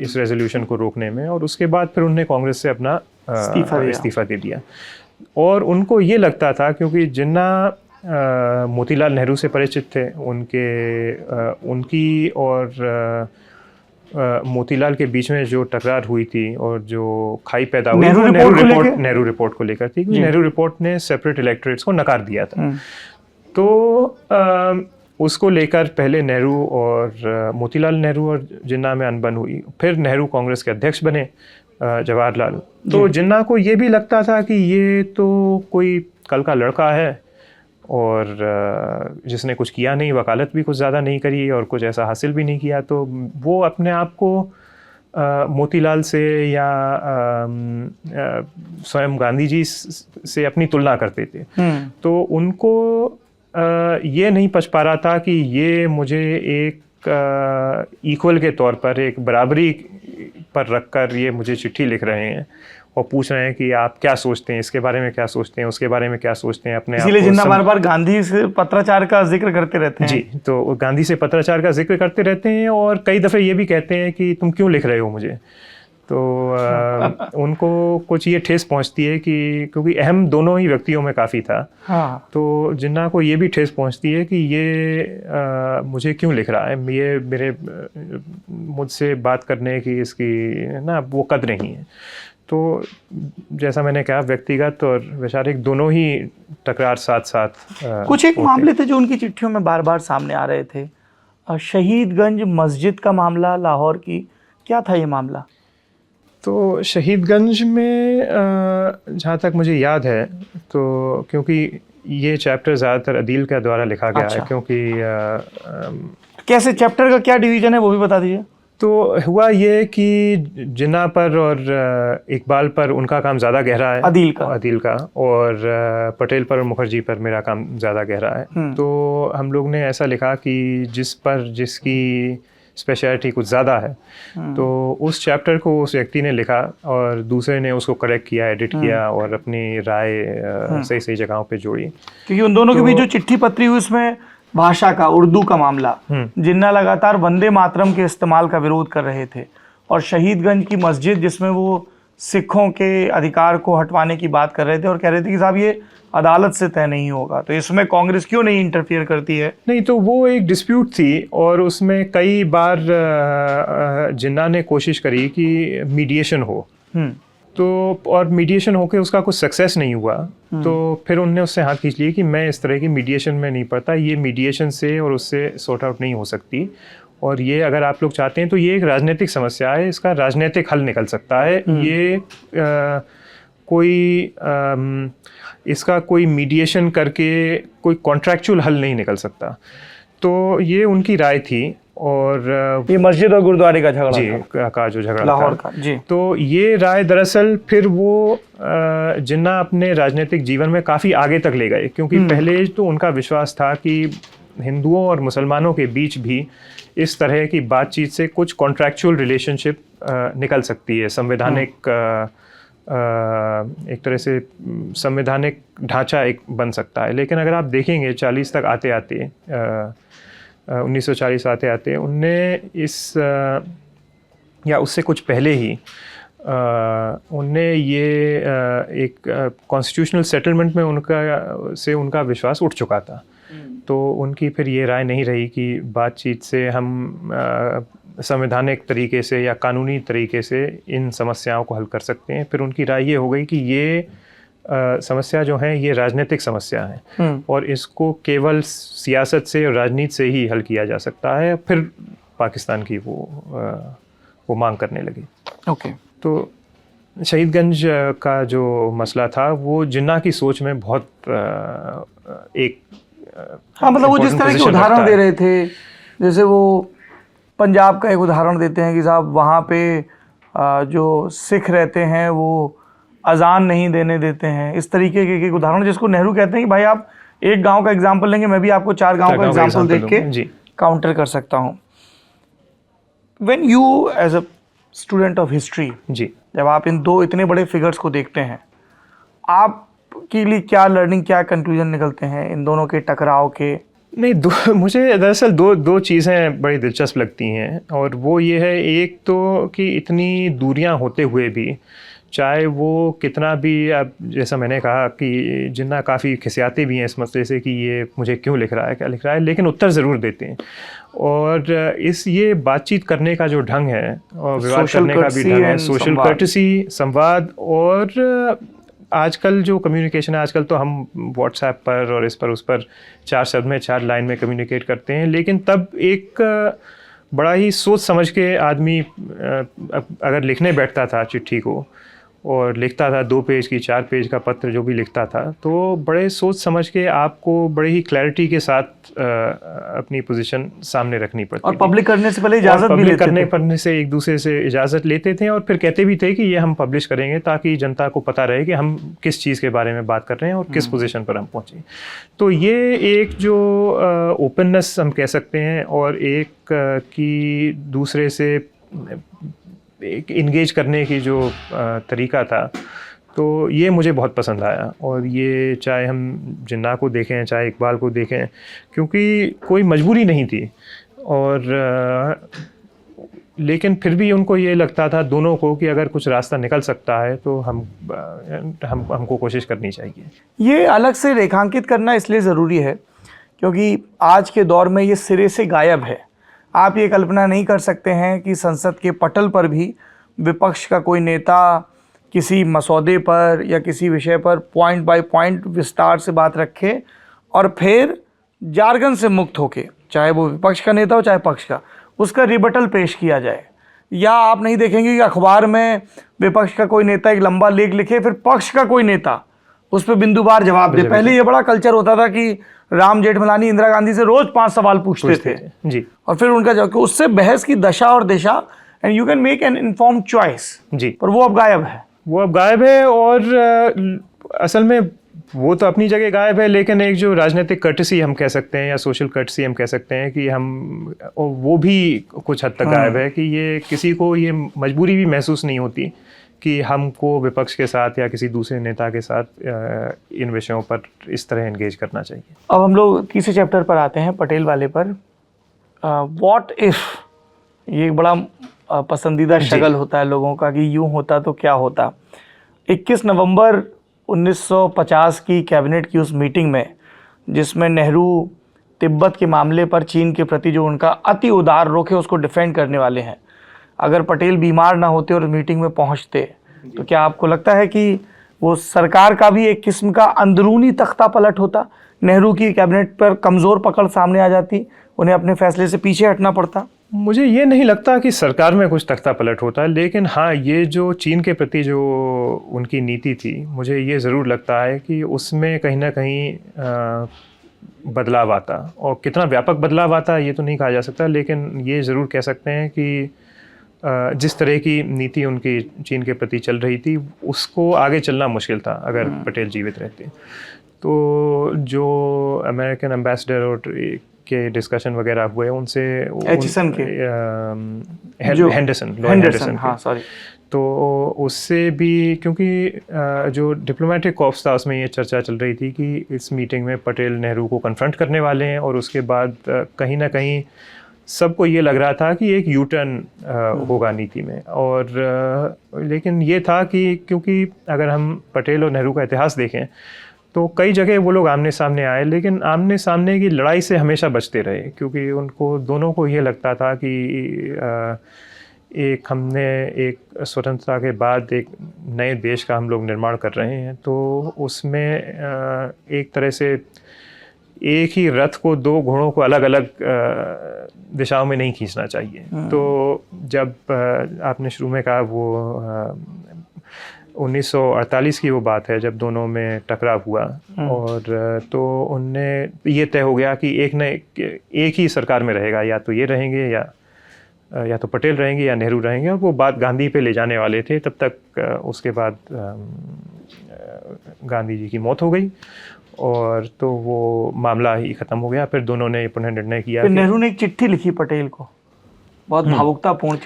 B: इस रेजोल्यूशन को रोकने में, और उसके बाद फिर उन्होंने कांग्रेस से अपना इस्तीफा दे दिया। और उनको ये लगता था, क्योंकि जिन्ना मोतीलाल नेहरू से परिचित थे, उनकी और मोतीलाल के बीच में जो टकरार हुई थी और जो खाई पैदा हुई नेहरू रिपोर्ट को लेकर थी, क्योंकि नेहरू रिपोर्ट ने सेपरेट इलेक्टोरेट्स को नकार दिया था। तो उसको लेकर पहले नेहरू और मोतीलाल नेहरू और जिन्ना में अनबन हुई, फिर नेहरू कांग्रेस के अध्यक्ष बने जवाहरलाल। तो जिन्ना को ये भी लगता था कि ये तो कोई कल का लड़का है और जिसने कुछ किया नहीं, वकालत भी कुछ ज़्यादा नहीं करी और कुछ ऐसा हासिल भी नहीं किया, तो वो अपने आप को मोतीलाल से या स्वयं गांधी जी से अपनी तुलना करते थे। तो उनको ये नहीं पच पा रहा था कि ये मुझे एक इक्वल के तौर पर, एक बराबरी पर रखकर ये मुझे चिट्ठी लिख रहे हैं और पूछ रहे हैं कि आप क्या सोचते हैं, इसके बारे में क्या सोचते हैं, उसके बारे में क्या सोचते हैं अपने।
A: इसीलिए जिन्ना बार बार गांधी से पत्राचार का जिक्र करते रहते हैं।
B: जी, तो गांधी से पत्राचार का जिक्र करते रहते हैं और कई दफ़े ये भी कहते हैं कि तुम क्यों लिख रहे हो मुझे। तो उनको कुछ ये ठेस पहुंचती है कि क्योंकि अहम दोनों ही व्यक्तियों में काफ़ी था।
A: हाँ। तो
B: जिन्ना को ये भी ठेस पहुंचती है कि ये मुझे क्यों लिख रहा है, ये मेरे मुझसे बात करने की इसकी ना वो कद्र नहीं है। तो जैसा मैंने कहा, व्यक्तिगत और वैचारिक दोनों ही टकरार साथ साथ
A: कुछ एक मामले थे जो उनकी चिट्ठियों में बार बार सामने आ रहे थे। शहीदगंज मस्जिद का मामला लाहौर की, क्या था ये मामला?
B: तो शहीदगंज में जहाँ तक मुझे याद है, तो क्योंकि ये चैप्टर ज़्यादातर अदील के द्वारा लिखा गया है, क्योंकि
A: कैसे चैप्टर का क्या डिवीज़न है वो भी बता दीजिए।
B: तो हुआ ये कि जिन्ना पर और इकबाल पर उनका काम ज़्यादा गहरा है, अदील का, और पटेल पर और मुखर्जी पर मेरा काम ज़्यादा गहरा है। तो हम लोग ने ऐसा लिखा कि जिस पर जिसकी स्पेशलिटी कुछ ज़्यादा है, तो उस चैप्टर को उस व्यक्ति ने लिखा और दूसरे ने उसको करेक्ट किया, एडिट किया और अपनी राय सही सही जगहों पे जोड़ी।
A: क्योंकि उन दोनों के बीच जो चिट्ठी पत्री हुई उसमें भाषा का, उर्दू का मामला, जिन्ना लगातार वंदे मातरम के इस्तेमाल का विरोध कर रहे थे, और शहीदगंज की मस्जिद जिसमें वो सिखों के अधिकार को हटवाने की बात कर रहे थे और कह रहे थे कि साहब ये अदालत से तय नहीं होगा, तो इसमें कांग्रेस क्यों नहीं इंटरफियर करती है?
B: नहीं, तो वो एक डिस्प्यूट थी और उसमें कई बार जिन्ना ने कोशिश करी कि मीडिएशन हो, तो और मीडिएशन होके उसका कुछ सक्सेस नहीं हुआ। तो फिर उनने उससे हाथ खींच लिए कि मैं इस तरह की मीडिएशन में नहीं पड़ता, ये मीडिएशन से और उससे सॉर्ट आउट नहीं हो सकती, और ये अगर आप लोग चाहते हैं तो ये एक राजनीतिक समस्या है, इसका राजनीतिक हल निकल सकता है। ये इसका कोई मीडिएशन करके कोई कॉन्ट्रैक्चुअल हल नहीं निकल सकता। तो ये उनकी राय थी। और
A: ये मस्जिद और गुरुद्वारे का झगड़ा
B: जी का जो झगड़ा
A: लाहौर
B: था
A: का, जी।
B: तो ये राय दरअसल फिर वो जिन्ना अपने राजनीतिक जीवन में काफ़ी आगे तक ले गए, क्योंकि पहले तो उनका विश्वास था कि हिंदुओं और मुसलमानों के बीच भी इस तरह की बातचीत से कुछ कॉन्ट्रैक्चुअल रिलेशनशिप निकल सकती है, संवैधानिक एक तरह से संवैधानिक ढांचा एक बन सकता है। लेकिन अगर आप देखेंगे 40 तक आते आते 1940 आते आते उनने इस या उससे कुछ पहले ही उनने ये एक कॉन्स्टिट्यूशनल सेटलमेंट में उनका विश्वास उठ चुका था। तो उनकी फिर ये राय नहीं रही कि बातचीत से हम संवैधानिक तरीके से या कानूनी तरीके से इन समस्याओं को हल कर सकते हैं। फिर उनकी राय ये हो गई कि ये समस्या जो है ये राजनीतिक समस्या है और इसको केवल सियासत से और राजनीति से ही हल किया जा सकता है। फिर पाकिस्तान की वो मांग करने लगी।
A: ओके।
B: तो शहीदगंज का जो मसला था वो जिन्ना की सोच में बहुत एक
A: मतलब वो जिस तरह के उदाहरण दे रहे थे, जैसे वो पंजाब का एक उदाहरण देते हैं कि साहब वहाँ पे जो सिख रहते हैं वो अजान नहीं देने देते हैं, इस तरीके के एक उदाहरण जिसको नेहरू कहते हैं कि भाई आप एक गांव का एग्जाम्पल लेंगे, मैं भी आपको 4 गांव का एग्जाम्पल देख के काउंटर कर सकता हूँ। When you as a student of history, जी, जब आप इन दो इतने बड़े फिगर्स को देखते हैं, आपके लिए क्या लर्निंग, क्या कंक्लूजन निकलते हैं इन दोनों के टकराव के?
B: नहीं, मुझे दरअसल दो चीज़ें बड़ी दिलचस्प लगती हैं, और वो ये है, एक तो कि इतनी दूरियां होते हुए भी चाहे वो कितना भी, अब जैसा मैंने कहा कि जिन्ना काफ़ी खिसियाते भी हैं इस मसले से कि ये मुझे क्यों लिख रहा है, क्या लिख रहा है, लेकिन उत्तर ज़रूर देते हैं। और ये बातचीत करने का जो ढंग है और विवाद करने का भी ढंग है, सोशल कर्टसी, संवाद, और आजकल जो कम्युनिकेशन है, आजकल तो हम व्हाट्सएप पर और इस पर उस पर 4 शब्द में 4 लाइन में कम्युनिकेट करते हैं, लेकिन तब एक बड़ा ही सोच समझ के आदमी अगर लिखने बैठता था चिट्ठी को और लिखता था 2 पेज की 4 पेज का पत्र जो भी लिखता था, तो बड़े सोच समझ के आपको बड़े ही क्लैरिटी के साथ अपनी पोजीशन सामने रखनी पड़ती
A: और पब्लिक करने से पहले इजाज़त भी लेते थे।
B: करने से एक दूसरे से इजाज़त लेते थे और फिर कहते भी थे कि ये हम पब्लिश करेंगे ताकि जनता को पता रहे कि हम किस चीज़ के बारे में बात कर रहे हैं और किस पोजीशन पर हम पहुँचे। तो ये एक जो ओपननेस हम कह सकते हैं और एक की दूसरे से एक इंगेज करने की जो तरीका था, तो ये मुझे बहुत पसंद आया। और ये चाहे हम जिन्ना को देखें चाहे इकबाल को देखें, क्योंकि कोई मजबूरी नहीं थी, और लेकिन फिर भी उनको ये लगता था दोनों को कि अगर कुछ रास्ता निकल सकता है तो हमको कोशिश करनी चाहिए।
A: ये अलग से रेखांकित करना इसलिए ज़रूरी है क्योंकि आज के दौर में ये सिरे से गायब है। आप ये कल्पना नहीं कर सकते हैं कि संसद के पटल पर भी विपक्ष का कोई नेता किसी मसौदे पर या किसी विषय पर पॉइंट बाय पॉइंट विस्तार से बात रखे और फिर जार्गन से मुक्त होके, चाहे वो विपक्ष का नेता हो चाहे पक्ष का, उसका रिबटल पेश किया जाए। या आप नहीं देखेंगे कि अखबार में विपक्ष का कोई नेता एक लंबा लेख लिखे, फिर पक्ष का कोई नेता उस पर बिंदुवार जवाब दे। पहले ये बड़ा कल्चर होता था कि राम जेठमलानी इंदिरा गांधी से रोज 5 सवाल पूछते थे
B: जी,
A: और फिर उनका जवाब, उससे बहस की दशा और दिशा, and you can make an informed choice
B: जी।
A: पर वो अब गायब है।
B: और असल में वो तो अपनी जगह गायब है, लेकिन एक जो राजनीतिक कर्टसी हम कह सकते हैं या सोशल कर्टसी हम कह सकते हैं कि वो भी कुछ हद तक गायब है, कि ये किसी को ये मजबूरी भी महसूस नहीं होती कि हमको विपक्ष के साथ या किसी दूसरे नेता के साथ इन विषयों पर इस तरह एंगेज करना चाहिए।
A: अब हम लोग तीसरे चैप्टर पर आते हैं, पटेल वाले पर। व्हाट इफ, ये एक बड़ा पसंदीदा शगल होता है लोगों का कि यूं होता तो क्या होता। 21 नवंबर 1950 की कैबिनेट की उस मीटिंग में, जिसमें नेहरू तिब्बत के मामले पर चीन के प्रति जो उनका अति उदार रुख है उसको डिफेंड करने वाले हैं, अगर पटेल बीमार ना होते और मीटिंग में पहुंचते तो क्या आपको लगता है कि वो सरकार का भी एक किस्म का अंदरूनी तख्ता पलट होता? नेहरू की कैबिनेट पर कमज़ोर पकड़ सामने आ जाती, उन्हें अपने फैसले से पीछे हटना पड़ता?
B: मुझे ये नहीं लगता कि सरकार में कुछ तख्ता पलट होता है, लेकिन हाँ, ये जो चीन के प्रति जो उनकी नीति थी, मुझे ये ज़रूर लगता है कि उसमें कहीं ना कहीं बदलाव आता। और कितना व्यापक बदलाव आता ये तो नहीं कहा जा सकता, लेकिन ये ज़रूर कह सकते हैं कि जिस तरह की नीति उनकी चीन के प्रति चल रही थी उसको आगे चलना मुश्किल था अगर पटेल जीवित रहते। तो जो अमेरिकन एम्बेसडर और के डिस्कशन वगैरह हुए उनसे, हेंडरसन,
A: हाँ सॉरी,
B: तो उससे भी, क्योंकि जो डिप्लोमेटिक कॉर्प्स था उसमें ये चर्चा चल रही थी कि इस मीटिंग में पटेल नेहरू को कन्फ्रंट करने वाले हैं, और उसके बाद कहीं ना कहीं सबको ये लग रहा था कि एक यू टर्न होगा नीति में। और लेकिन ये था कि क्योंकि अगर हम पटेल और नेहरू का इतिहास देखें तो कई जगह वो लोग आमने सामने आए, लेकिन आमने सामने की लड़ाई से हमेशा बचते रहे, क्योंकि उनको दोनों को ये लगता था कि हमने एक स्वतंत्रता के बाद एक नए देश का हम लोग निर्माण कर रहे हैं, तो उसमें एक तरह से एक ही रथ को 2 घोड़ों को अलग अलग दिशाओं में नहीं खींचना चाहिए। तो जब आपने शुरू में कहा वो 1948 की वो बात है जब दोनों में टकराव हुआ, और तो उनने ये तय हो गया कि एक ही सरकार में रहेगा, या तो ये रहेंगे या तो पटेल रहेंगे या नेहरू रहेंगे, और वो बात गांधी पे ले जाने वाले थे। तब तक उसके बाद गांधी जी की मौत हो गई और तो वो मामला ही ख़त्म हो गया। फिर दोनों ने पुनः निर्णय किया।
A: फिर नेहरू ने एक चिट्ठी लिखी पटेल को, बहुत भावुकतापूर्ण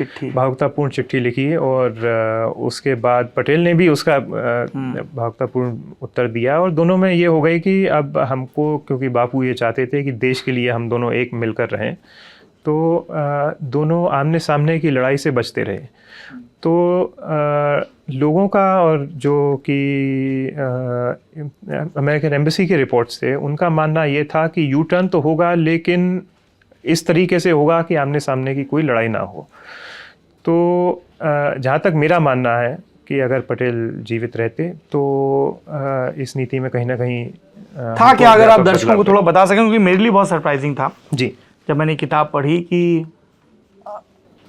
A: चिट्ठी लिखी, और उसके बाद पटेल ने भी उसका भावुकतापूर्ण उत्तर दिया, और दोनों में ये हो गई कि अब हमको, क्योंकि बापू ये चाहते थे कि देश के लिए हम दोनों एक मिलकर रहें, तो दोनों आमने सामने की लड़ाई से बचते रहे।
B: तो लोगों का और जो कि अमेरिकन एम्बेसी के रिपोर्ट्स थे उनका मानना ये था कि यू टर्न तो होगा लेकिन इस तरीके से होगा कि आमने सामने की कोई लड़ाई ना हो। तो जहाँ तक मेरा मानना है कि अगर पटेल जीवित रहते तो इस नीति में कहीं ना कहीं
A: था क्या, अगर आप दर्शकों को थोड़ा बता सकें, क्योंकि मेरे लिए बहुत सरप्राइजिंग था
B: जी
A: जब मैंने किताब पढ़ी कि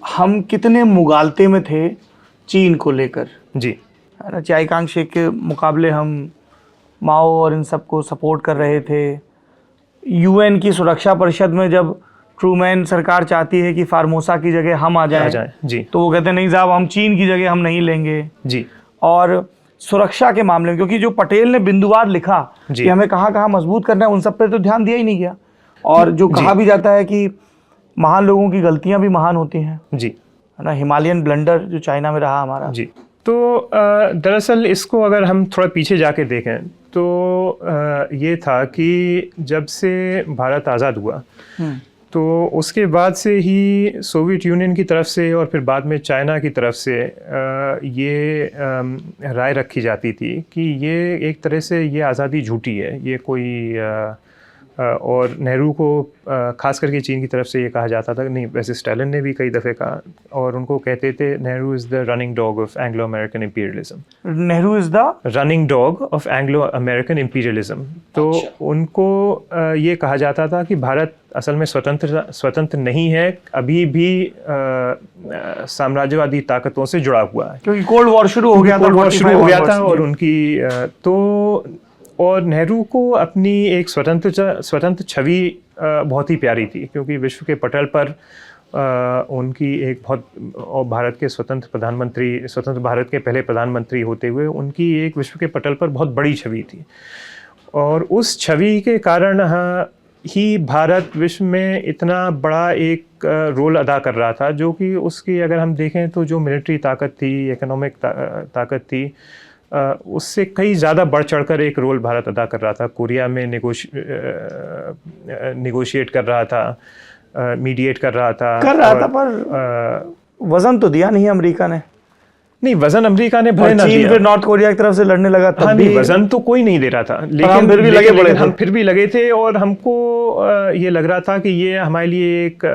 A: हम कितने मुगालते में थे चीन को लेकर,
B: जी,
A: है ना। चियांग शेक के मुकाबले हम माओ और इन सबको सपोर्ट कर रहे थे। यूएन की सुरक्षा परिषद में जब ट्रूमैन सरकार चाहती है कि फार्मोसा की जगह हम आ जाएं,
B: जी,
A: तो वो कहते हैं नहीं साहब, हम चीन की जगह हम नहीं लेंगे
B: जी।
A: और सुरक्षा के मामले में, क्योंकि जो पटेल ने बिंदुवार लिखा कि हमें कहाँ कहाँ मजबूत करना है, उन सब पे तो ध्यान दिया ही नहीं गया। और जो कहा भी जाता है कि महान लोगों की गलतियां भी महान होती हैं,
B: जी,
A: है ना। हिमालयन ब्लंडर जो चाइना में रहा हमारा।
B: जी। तो दरअसल इसको अगर हम थोड़ा पीछे जाके देखें तो ये था कि जब से भारत आज़ाद हुआ तो उसके बाद से ही सोवियत यूनियन की तरफ से और फिर बाद में चाइना की तरफ से ये राय रखी जाती थी कि ये एक तरह से ये आज़ादी झूठी है, ये कोई और नेहरू को खास करके चीन की तरफ से ये कहा जाता था, नहीं वैसे स्टालिन ने भी कई दफ़े कहा, और उनको कहते थे Nehru is the running dog of Anglo American imperialism.
A: Nehru is the
B: running dog of Anglo American imperialism. तो उनको ये कहा जाता था कि भारत असल में स्वतंत्र नहीं है, अभी भी साम्राज्यवादी ताकतों से जुड़ा हुआ है,
A: क्योंकि कोल्ड वॉर शुरू हो गया था।
B: और उनकी और नेहरू को अपनी एक स्वतंत्र छवि बहुत ही प्यारी थी, क्योंकि विश्व के पटल पर उनकी एक बहुत, और भारत के स्वतंत्र भारत के पहले प्रधानमंत्री होते हुए उनकी एक विश्व के पटल पर बहुत बड़ी छवि थी। और उस छवि के कारण ही भारत विश्व में इतना बड़ा एक रोल अदा कर रहा था, जो कि उसकी अगर हम देखें तो जो मिलिट्री ताकत थी, इकोनॉमिक ताकत थी, उससे कई ज़्यादा बढ़ चढ़कर एक रोल भारत अदा कर रहा था। कोरिया में निगोशिएट कर रहा था, मीडिएट कर रहा था,
A: पर वजन तो दिया नहीं अमेरिका ने।
B: नहीं, वजन अमेरिका ने भले ना
A: चीन
B: दिया,
A: फिर नॉर्थ कोरिया की तरफ से लड़ने लगा तब भी
B: वजन तो कोई नहीं दे रहा था, लेकिन हम फिर भी लगे थे और हमको ये लग रहा था कि ये हमारे लिए एक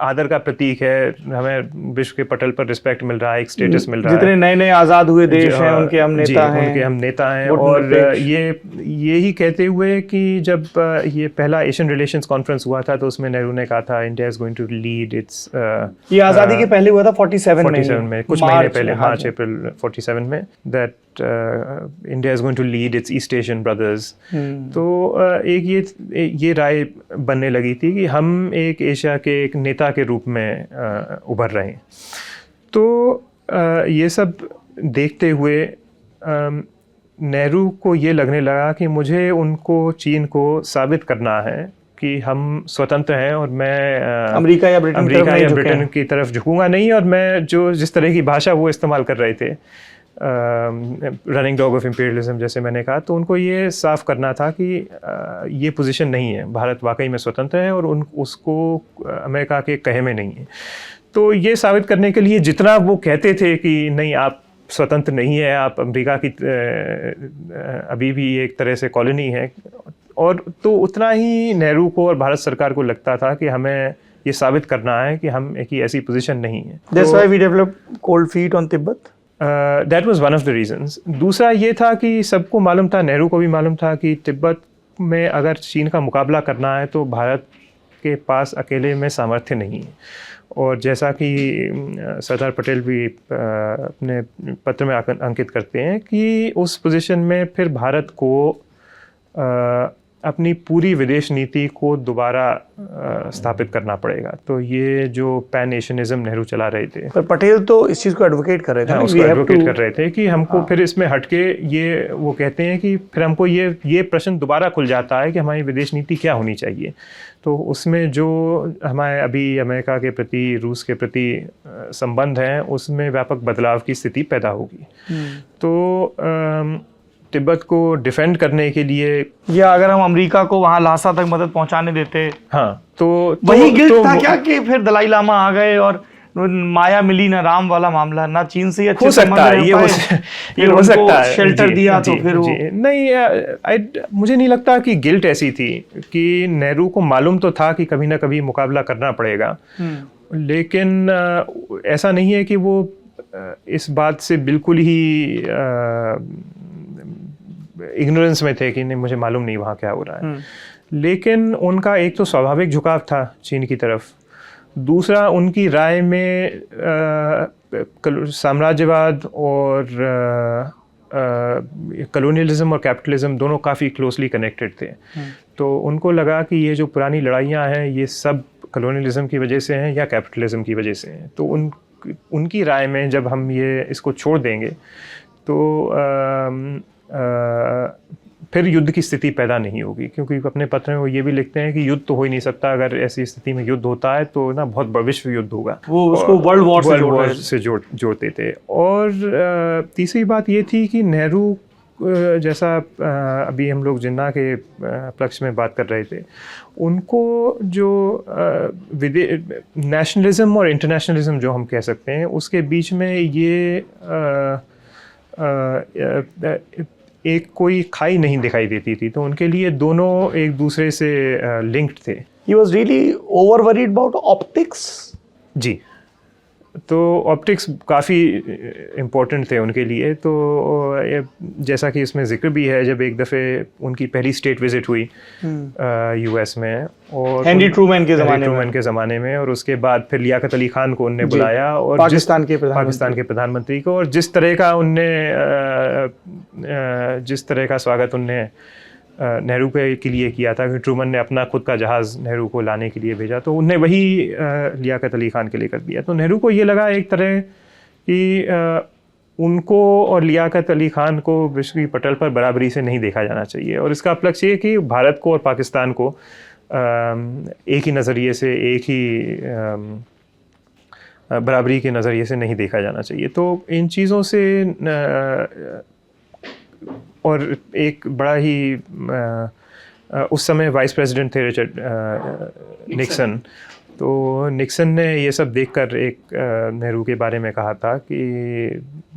B: आदर का प्रतीक है, हमें विश्व के पटल पर रिस्पेक्ट मिल रहा है, एक स्टेटस मिल रहा है।
A: जितने नए नए आज़ाद हुए देश हैं उनके हम नेता हैं,
B: और ये ही कहते हुए कि जब ये पहला एशियन रिलेशंस कॉन्फ्रेंस हुआ था तो उसमें नेहरू ने कहा था India is going to lead its,
A: ये आज़ादी के पहले हुआ था 47 में
B: कुछ महीने पहले, मार्च अप्रैल 47 में, that India is going to lead its East Asian brothers. तो एक ये राय बनने लगी थी कि हम एक एशिया के एक नेता के रूप में उभर रहे हैं। तो ये सब देखते हुए नेहरू को ये लगने लगा कि मुझे उनको चीन को साबित करना है कि हम स्वतंत्र हैं और मैं
A: अमेरिका या
B: ब्रिटेन की तरफ झुकूंगा नहीं, और मैं जिस तरह की भाषा वो इस्तेमाल कर रहे थे, रनिंग डॉग ऑफ इम्पीरियलिज्म जैसे मैंने कहा, तो उनको ये साफ करना था कि ये पोजीशन नहीं है, भारत वाकई में स्वतंत्र है और उसको अमेरिका के कहे में नहीं है। तो ये साबित करने के लिए जितना वो कहते थे कि नहीं आप स्वतंत्र नहीं है, आप अमेरिका की अभी भी एक तरह से कॉलोनी है, और तो उतना ही नेहरू को और भारत सरकार को लगता था कि हमें ये साबित करना है कि हम एक ही ऐसी पोजीशन नहीं है।
A: That's why we developed cold feet on Tibet.
B: That was one of the reasons. दूसरा ये था कि सबको मालूम था, नेहरू को भी मालूम था कि तिब्बत में अगर चीन का मुकाबला करना है तो भारत के पास अकेले में सामर्थ्य नहीं है। और जैसा कि सरदार पटेल भी अपने पत्र में अंकित करते हैं कि उस पोजीशन में फिर भारत को अपनी पूरी विदेश नीति को दोबारा स्थापित करना पड़ेगा। तो ये जो पैन एशियनिज्म नेहरू चला रहे थे,
A: पर पटेल तो इस चीज़ को एडवोकेट कर रहे थे,
B: उसको एडवोकेट कर रहे थे कि हमको फिर इसमें हटके, ये वो कहते हैं कि फिर हमको ये प्रश्न दोबारा खुल जाता है कि हमारी विदेश नीति क्या होनी चाहिए। तो उसमें जो हमारे अभी अमेरिका के प्रति, रूस के प्रति संबंध हैं, उसमें व्यापक बदलाव की स्थिति पैदा होगी। तो तिब्बत को डिफेंड करने के लिए,
A: या अगर हम अमेरिका को वहां ल्हासा तक मदद पहुंचाने देते,
B: हाँ, तो
A: वही गिल्ट था क्या कि फिर दलाई लामा आ गए और माया मिली ना राम वाला मामला, ना चीन से अच्छे
B: हो सकता है, ये हो सकता है,
A: शेल्टर दिया तो फिर वो
B: नहीं, मुझे नहीं लगता कि गिल्ट ऐसी थी, कि नेहरू को मालूम तो था कि कभी ना कभी मुकाबला करना पड़ेगा, लेकिन ऐसा नहीं है कि वो इस बात से बिल्कुल ही इग्नोरेंस में थे कि नहीं मुझे मालूम नहीं वहाँ क्या हो रहा है। लेकिन उनका एक तो स्वाभाविक झुकाव था चीन की तरफ, दूसरा उनकी राय में साम्राज्यवाद और कॉलोनियलिज्म और कैपिटलिज्म दोनों काफ़ी क्लोजली कनेक्टेड थे। तो उनको लगा कि ये जो पुरानी लड़ाइयाँ हैं ये सब कॉलोनियलिज्म की वजह से हैं या कैपिटलिज्म की वजह से हैं। तो उनकी राय में जब हम ये इसको छोड़ देंगे तो फिर युद्ध की स्थिति पैदा नहीं होगी, क्योंकि अपने पत्र में वो ये भी लिखते हैं कि युद्ध तो हो ही नहीं सकता, अगर ऐसी स्थिति में युद्ध होता है तो ना बहुत विश्व युद्ध होगा।
A: वो उसको वर्ल्ड वॉर
B: से जोड़ते थे। और तीसरी बात ये थी कि नेहरू जैसा अभी हम लोग जिन्ना के पक्ष में बात कर रहे थे, उनको जो नेशनलिज्म और इंटरनेशनलिज्म जो हम कह सकते हैं उसके बीच में ये एक कोई खाई नहीं दिखाई देती थी, तो उनके लिए दोनों एक दूसरे से लिंक्ड थे।
A: He was really over worried about optics?
B: जी, तो ऑप्टिक्स काफ़ी इम्पोर्टेंट थे उनके लिए। तो जैसा कि इसमें जिक्र भी है, जब एक दफ़े उनकी पहली स्टेट विजिट हुई यूएस में, और
A: हेनरी ट्रूमैन के ज़माने में, और उसके बाद फिर लियाकत अली खान को उनने बुलाया, और पाकिस्तान के प्रधानमंत्री को, और जिस तरह का स्वागत उनने नेहरू के लिए किया था कि ट्रूमन ने अपना खुद का जहाज़ नेहरू को लाने के लिए भेजा, तो उनने वही लियाकत अली खान के लिए कर दिया। तो नेहरू को ये लगा एक तरह कि उनको और लियाकत अली खान को विश्व की पटल पर बराबरी से नहीं देखा जाना चाहिए, और इसका उपलक्ष्य ये कि भारत को और पाकिस्तान को एक ही नज़रिए से, एक ही बराबरी के नज़रिए से नहीं देखा जाना चाहिए। तो इन चीज़ों से और एक बड़ा ही उस समय वाइस प्रेसिडेंट थे रिचर्ड निक्सन, तो निक्सन ने ये सब देखकर एक नेहरू के बारे में कहा था कि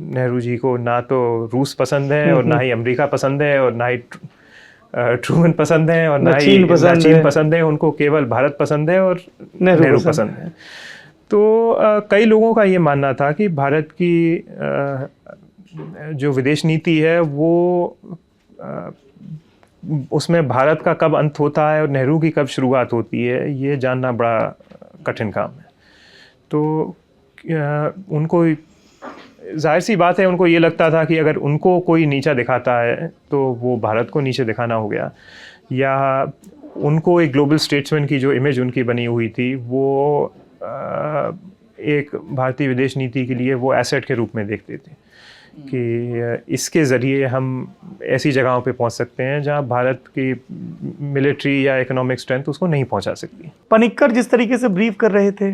A: नेहरू जी को ना तो रूस पसंद है और ना ही अमेरिका पसंद है और ना ही ट्रूमन पसंद है और ना ही चीन पसंद है, उनको केवल भारत पसंद है और नेहरू पसंद है। तो कई लोगों का ये मानना था कि भारत की जो विदेश नीति है वो उसमें भारत का कब अंत होता है और नेहरू की कब शुरुआत होती है, ये जानना बड़ा कठिन काम है। तो उनको जाहिर सी बात है, उनको ये लगता था कि अगर उनको कोई नीचा दिखाता है तो वो भारत को नीचे दिखाना हो गया, या उनको एक ग्लोबल स्टेट्समैन की जो इमेज उनकी बनी हुई थी वो एक भारतीय विदेश नीति के लिए वो एसेट के रूप में देखते थे कि इसके ज़रिए हम ऐसी जगहों पे पहुंच सकते हैं जहां भारत की मिलिट्री या इकोनॉमिक स्ट्रेंथ उसको नहीं पहुंचा सकती। पनिक्कर जिस तरीके से ब्रीफ कर रहे थे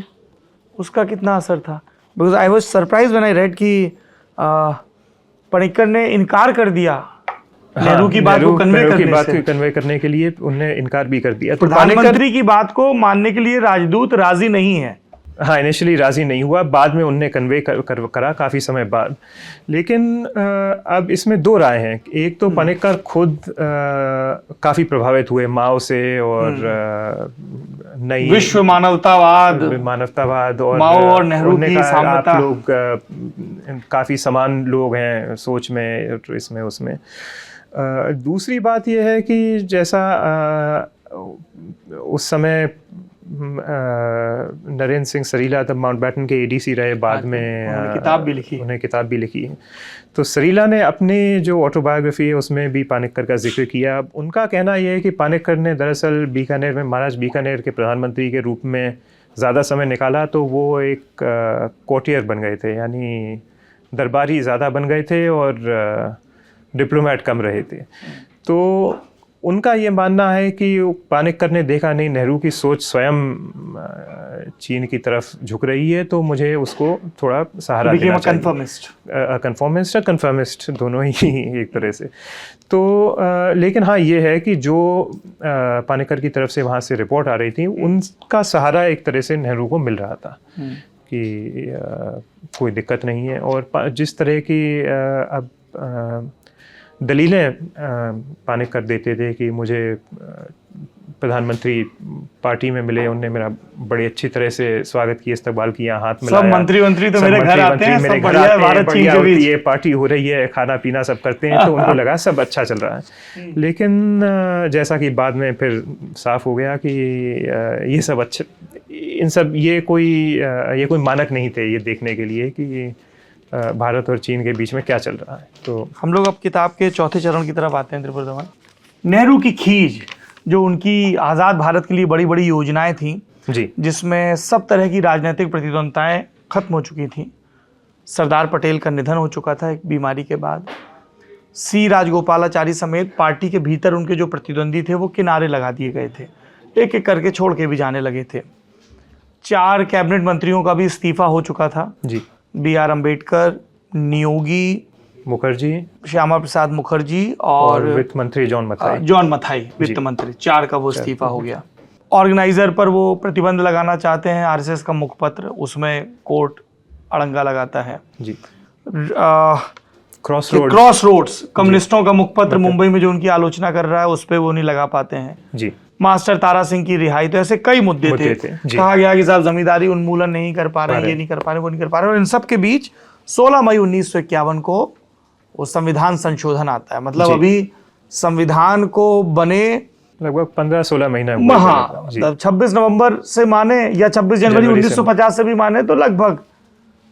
A: उसका कितना असर था? Because I was surprise when I read कि पनिक्कर ने इनकार कर दिया नेहरू की बात को
B: कन्वे करने के लिए, उन्हें इनकार भी कर दिया।
A: तो प्रधानमंत्री की बात को मानने के लिए राजदूत राजी नहीं है।
B: हाँ, इनिशियली राज़ी नहीं हुआ, बाद में उनने कन्वे करा काफ़ी समय बाद। लेकिन अब इसमें दो राय हैं। एक तो पनिक्कर खुद काफ़ी प्रभावित हुए माओ से और नई
A: विश्व मानवतावाद
B: और
A: माओ और नेहरू की सामता।
B: आप लोग काफ़ी समान लोग हैं सोच में, इसमें उसमें। दूसरी बात यह है कि जैसा उस समय नरेंद्र सिंह सरीला तब माउंटबैटन के एडीसी रहे, बाद में उन्हें किताब भी लिखी। तो सरीला ने अपने जो ऑटोबायोग्राफी है उसमें भी पानिक्कर का जिक्र किया। उनका कहना यह है कि पानिक्कर ने दरअसल बीकानेर में, महाराज बीकानेर के प्रधानमंत्री के रूप में ज़्यादा समय निकाला, तो वो एक कोर्टियर बन गए थे, यानी दरबारी ज़्यादा बन गए थे और डिप्लोमेट कम रहे थे। तो उनका ये मानना है कि पानिक्कर ने देखा नहीं नेहरू की सोच स्वयं चीन की तरफ झुक रही है, तो मुझे उसको थोड़ा सहारा देना चाहिए। कन्फर्मिस्ट दोनों ही एक तरह से। तो लेकिन हाँ ये है कि जो पानिक्कर की तरफ से वहाँ से रिपोर्ट आ रही थी उनका सहारा एक तरह से नेहरू को मिल रहा था कि कोई दिक्कत नहीं है। और जिस तरह की अब दलीलें पानिक कर देते थे कि मुझे प्रधानमंत्री पार्टी में मिले, उनने मेरा बड़ी अच्छी तरह से स्वागत किया, इस्तकबाल किया, हाथ मिलाया।
A: सब मंत्री तो मेरे घर आते हैं, सब बढ़िया है, भारत चीन के बीच
B: ये पार्टी हो रही है, खाना पीना सब करते हैं, तो उनको लगा सब अच्छा चल रहा है। लेकिन जैसा कि बाद में फिर साफ हो गया कि ये सब अच्छे, इन सब ये कोई मानक नहीं थे ये देखने के लिए कि भारत और चीन के बीच में क्या चल रहा है। तो
A: हम लोग अब किताब के चौथे चरण की तरफ आते हैं। त्रिपुरा धवन, नेहरू की खीज, जो उनकी आज़ाद भारत के लिए बड़ी बड़ी योजनाएं थी
B: जी,
A: जिसमें सब तरह की राजनीतिक प्रतिद्वंदताएं खत्म हो चुकी थी। सरदार पटेल का निधन हो चुका था एक बीमारी के बाद। सी राजगोपालाचारी समेत पार्टी के भीतर उनके जो प्रतिद्वंदी थे वो किनारे लगा दिए गए थे, एक एक करके छोड़ के भी जाने लगे थे। 4 कैबिनेट मंत्रियों का भी इस्तीफा हो चुका था
B: जी।
A: BR अम्बेडकर, नियोगी
B: मुखर्जी,
A: श्यामा प्रसाद मुखर्जी और
B: वित्त मंत्री
A: जॉन मथाई वित्त मंत्री, 4 का वो इस्तीफा हो गया। ऑर्गेनाइजर पर वो प्रतिबंध लगाना चाहते हैं, RSS का मुखपत्र, उसमें कोर्ट अड़ंगा लगाता है
B: जी।
A: क्रॉस रोड्स कम्युनिस्टों का मुखपत्र मुंबई में जो उनकी आलोचना कर रहा है उस पर वो नहीं लगा पाते हैं
B: जी।
A: मास्टर तारा सिंह की रिहाई, तो ऐसे कई मुद्दे थे। कहा गया कि साहब जमींदारी उन्मूलन नहीं कर पा रहे हैं, ये नहीं कर पा रहे, वो नहीं कर पा रहे। और इन सब के बीच 16 मई 1951 को वो संविधान संशोधन आता है। मतलब अभी संविधान को बने
B: लगभग 15-16 महीना
A: हाँ, 26 नवंबर से माने या 26 जनवरी 1950 से भी माने तो लगभग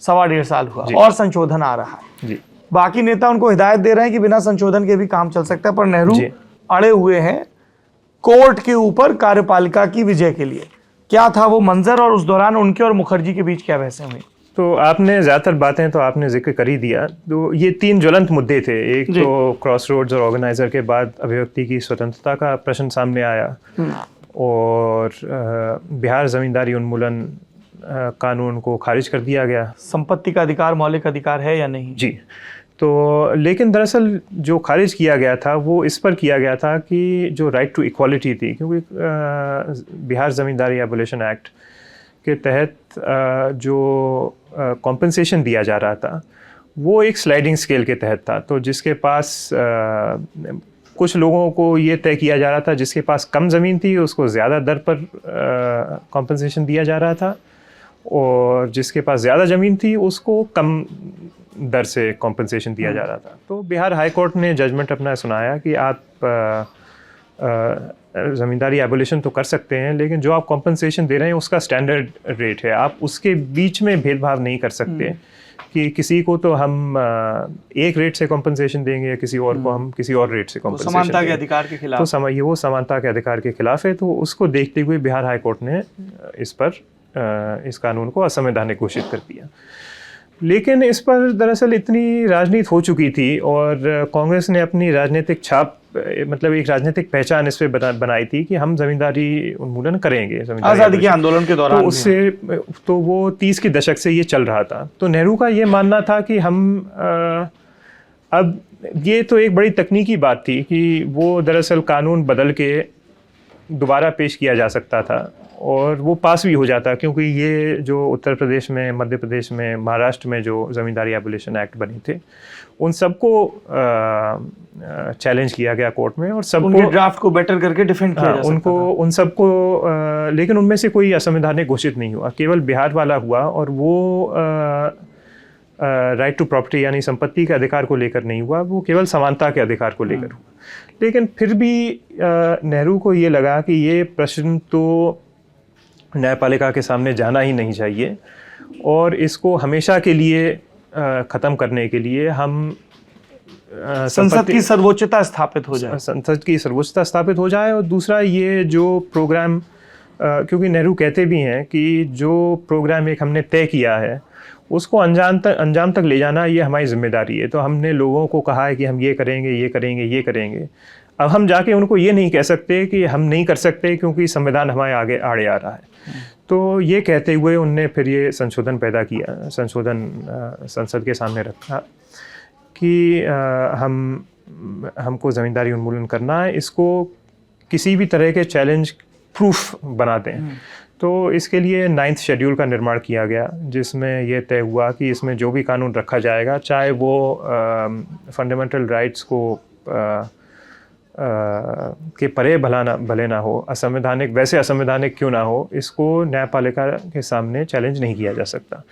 A: 1.25 साल हुआ और संशोधन आ रहा है
B: जी।
A: बाकी नेता उनको हिदायत दे रहे हैं कि बिना संशोधन के भी काम चल सकता है, पर नेहरू अड़े हुए हैं कोर्ट के ऊपर कार्यपालिका की विजय के लिए। क्या था वो मंजर और उस दौरान उनके और मुखर्जी के बीच क्या बहसें हुई?
B: तो आपने ज़्यादातर बातें तो आपने जिक्र कर ही दिया। तो ये 3 ज्वलंत मुद्दे थे। एक तो क्रॉस रोड्स और ऑर्गेनाइजर के बाद अभिव्यक्ति की स्वतंत्रता का प्रश्न सामने आया, और बिहार जमींदारी उन्मूलन कानून को खारिज कर दिया गया।
A: संपत्ति का अधिकार मौलिक अधिकार है या नहीं?
B: जी। तो लेकिन दरअसल जो खारिज किया गया था वो इस पर किया गया था कि जो राइट टू इक्वालिटी थी, क्योंकि बिहार जमींदारी एबोलिशन एक्ट के तहत जो कॉम्पनसेशन दिया जा रहा था वो एक स्लाइडिंग स्केल के तहत था। तो जिसके पास कुछ लोगों को ये तय किया जा रहा था, जिसके पास कम ज़मीन थी उसको ज़्यादा दर पर कॉम्पनसेशन दिया जा रहा था, और जिसके पास ज़्यादा ज़मीन थी उसको कम दर से कॉम्पनसेशन दिया जा रहा था। तो बिहार हाई कोर्ट ने जजमेंट अपना सुनाया कि आप ज़मींदारी एबोलिशन तो कर सकते हैं, लेकिन जो आप कॉम्पनसेशन दे रहे हैं उसका स्टैंडर्ड रेट है, आप उसके बीच में भेदभाव नहीं कर सकते कि किसी को तो हम एक रेट से कॉम्पनसेशन देंगे या किसी और को हम किसी और रेट से कॉम्पनसेशन देंगे।
A: समानता के अधिकार के खिलाफ,
B: तो वो समानता के अधिकार के खिलाफ है। तो उसको देखते हुए बिहार हाई कोर्ट ने इस कानून को असंवैधानिक घोषित कर दिया। लेकिन इस पर दरअसल इतनी राजनीति हो चुकी थी और कांग्रेस ने अपनी राजनीतिक छाप, मतलब एक राजनीतिक पहचान इस पे बनाई थी कि हम जमींदारी उन्मूलन करेंगे
A: आज़ादी के आंदोलन के दौरान।
B: तो उससे तो वो 30 के दशक से ये चल रहा था। तो नेहरू का ये मानना था कि हम अब ये तो एक बड़ी तकनीकी बात थी कि वो दरअसल कानून बदल के दोबारा पेश किया जा सकता था और वो पास भी हो जाता, क्योंकि ये जो उत्तर प्रदेश में, मध्य प्रदेश में, महाराष्ट्र में जो ज़मींदारी एबोलिशन एक्ट बने थे उन सबको चैलेंज किया गया कोर्ट में और सबको
A: उनके ड्राफ्ट को बेटर करके डिफेंड किया जा सकता था।
B: उन सबको लेकिन उनमें से कोई असंवैधानिक घोषित नहीं हुआ, केवल बिहार वाला हुआ, और वो राइट टू प्रॉपर्टी यानी संपत्ति के अधिकार को लेकर नहीं हुआ, वो केवल समानता के अधिकार को लेकर हुआ। लेकिन फिर भी नेहरू को ये लगा कि ये प्रश्न तो न्यायपालिका के सामने जाना ही नहीं चाहिए और इसको हमेशा के लिए ख़त्म करने के लिए हम
A: संसद की सर्वोच्चता स्थापित हो जाए,
B: संसद की सर्वोच्चता स्थापित हो जाए। और दूसरा ये जो प्रोग्राम, क्योंकि नेहरू कहते भी हैं कि जो प्रोग्राम एक हमने तय किया है उसको अंजाम तक ले जाना ये हमारी जिम्मेदारी है। तो हमने लोगों को कहा है कि हम ये करेंगे, ये करेंगे, ये करेंगे। अब हम जाके उनको ये नहीं कह सकते कि हम नहीं कर सकते क्योंकि संविधान हमारे आगे आड़े आ रहा है। तो ये कहते हुए उनने फिर ये संशोधन पैदा किया, संशोधन संसद के सामने रखा कि हमको ज़मींदारी उन्मूलन करना है, इसको किसी भी तरह के चैलेंज प्रूफ बना दें। तो इसके लिए 9th शेड्यूल का निर्माण किया गया, जिसमें यह तय हुआ कि इसमें जो भी कानून रखा जाएगा, चाहे वो फंडामेंटल राइट्स को के परे भले ना हो, असंवैधानिक वैसे असंवैधानिक क्यों ना हो, इसको न्यायपालिका के सामने चैलेंज नहीं किया जा सकता।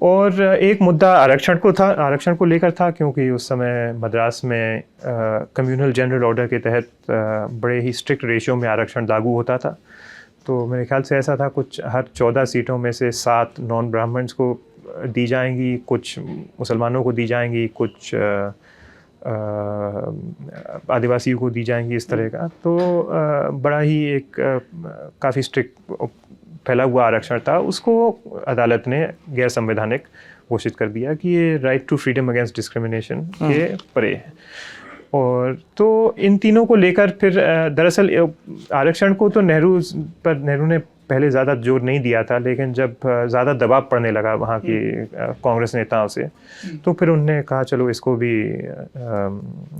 B: और एक मुद्दा आरक्षण को लेकर था, क्योंकि उस समय मद्रास में कम्युनल जनरल ऑर्डर के तहत बड़े ही स्ट्रिक्ट रेशियो में आरक्षण लागू होता था। तो मेरे ख्याल से ऐसा था, कुछ हर 14 सीटों में से 7 नॉन ब्राह्मण्स को दी जाएंगी, कुछ मुसलमानों को दी जाएंगी, कुछ आदिवासियों को दी जाएंगी, इस तरह का। तो बड़ा ही एक काफ़ी स्ट्रिक्ट फैला हुआ आरक्षण था। उसको अदालत ने गैर संवैधानिक घोषित कर दिया कि ये right to freedom against discrimination के परे है। और तो इन तीनों को लेकर फिर दरअसल आरक्षण को तो नेहरू ने पहले ज़्यादा जोर नहीं दिया था, लेकिन जब ज़्यादा दबाव पड़ने लगा वहाँ की कांग्रेस नेताओं से, तो फिर उन्होंने कहा चलो इसको भी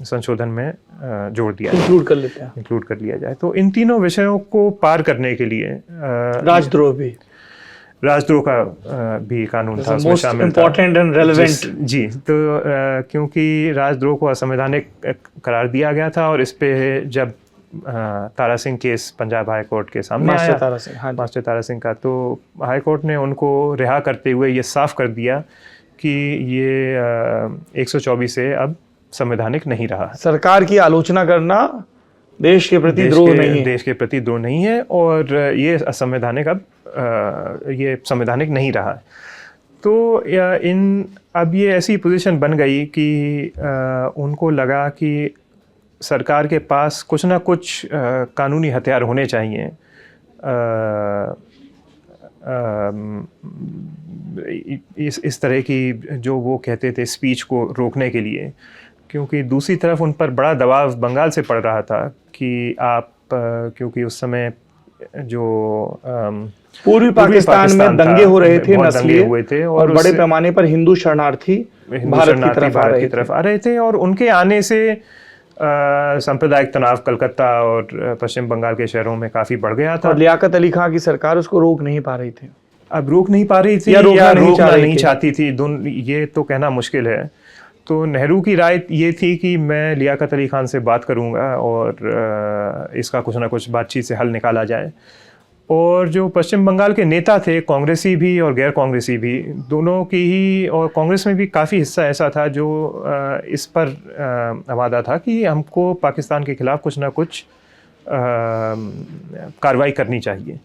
B: संशोधन में जोड़ दिया, इंक्लूड कर लिया जाए। तो इन तीनों विषयों को पार करने के लिए राजद्रोह का भी कानून था, उसमें शामिल था। Important and relevant. जी, तो क्योंकि राजद्रोह को असंवैधानिक करार दिया गया था, और इस पे जब Tara Singh case Punjab high court के सामने आया, मास्टर तारा सिंह का, तो हाई कोर्ट ने उनको रिहा करते हुए ये साफ कर दिया कि ये 124 से अब संवैधानिक नहीं रहा।
A: सरकार की आलोचना करना देश के प्रति द्रोह नहीं है, और ये असंवैधानिक ये संवैधानिक नहीं रहा। तो अब ये ऐसी पोजीशन बन गई कि उनको लगा कि सरकार के पास कुछ ना कुछ कानूनी हथियार होने चाहिए इस तरह की, जो वो कहते थे, स्पीच को रोकने के लिए। क्योंकि दूसरी तरफ उन पर बड़ा दबाव बंगाल से पड़ रहा था कि आप, क्योंकि उस समय जो पूर्वी पाकिस्तान में दंगे हो रहे थे, नस्लीय हुए थे, और बड़े पैमाने पर हिंदू शरणार्थी भारत की तरफ आ रहे थे, और उनके आने से सांप्रदायिक तनाव कलकत्ता और पश्चिम बंगाल के शहरों में काफ़ी बढ़ गया था।
B: और लियाकत अली खां की सरकार उसको रोक नहीं पा रही थी।
A: अब रोक नहीं पा रही थी या रोकना नहीं चाहती थी, ये तो कहना मुश्किल है। तो नेहरू की राय ये थी कि मैं लियाकत अली खान से बात करूंगा और इसका कुछ ना कुछ बातचीत से हल निकाला जाए। और जो पश्चिम बंगाल के नेता थे, कांग्रेसी भी और गैर कांग्रेसी भी, दोनों की ही, और कांग्रेस में भी काफ़ी हिस्सा ऐसा था जो इस पर वादा था कि हमको पाकिस्तान के खिलाफ कुछ ना कुछ कार्रवाई करनी चाहिए।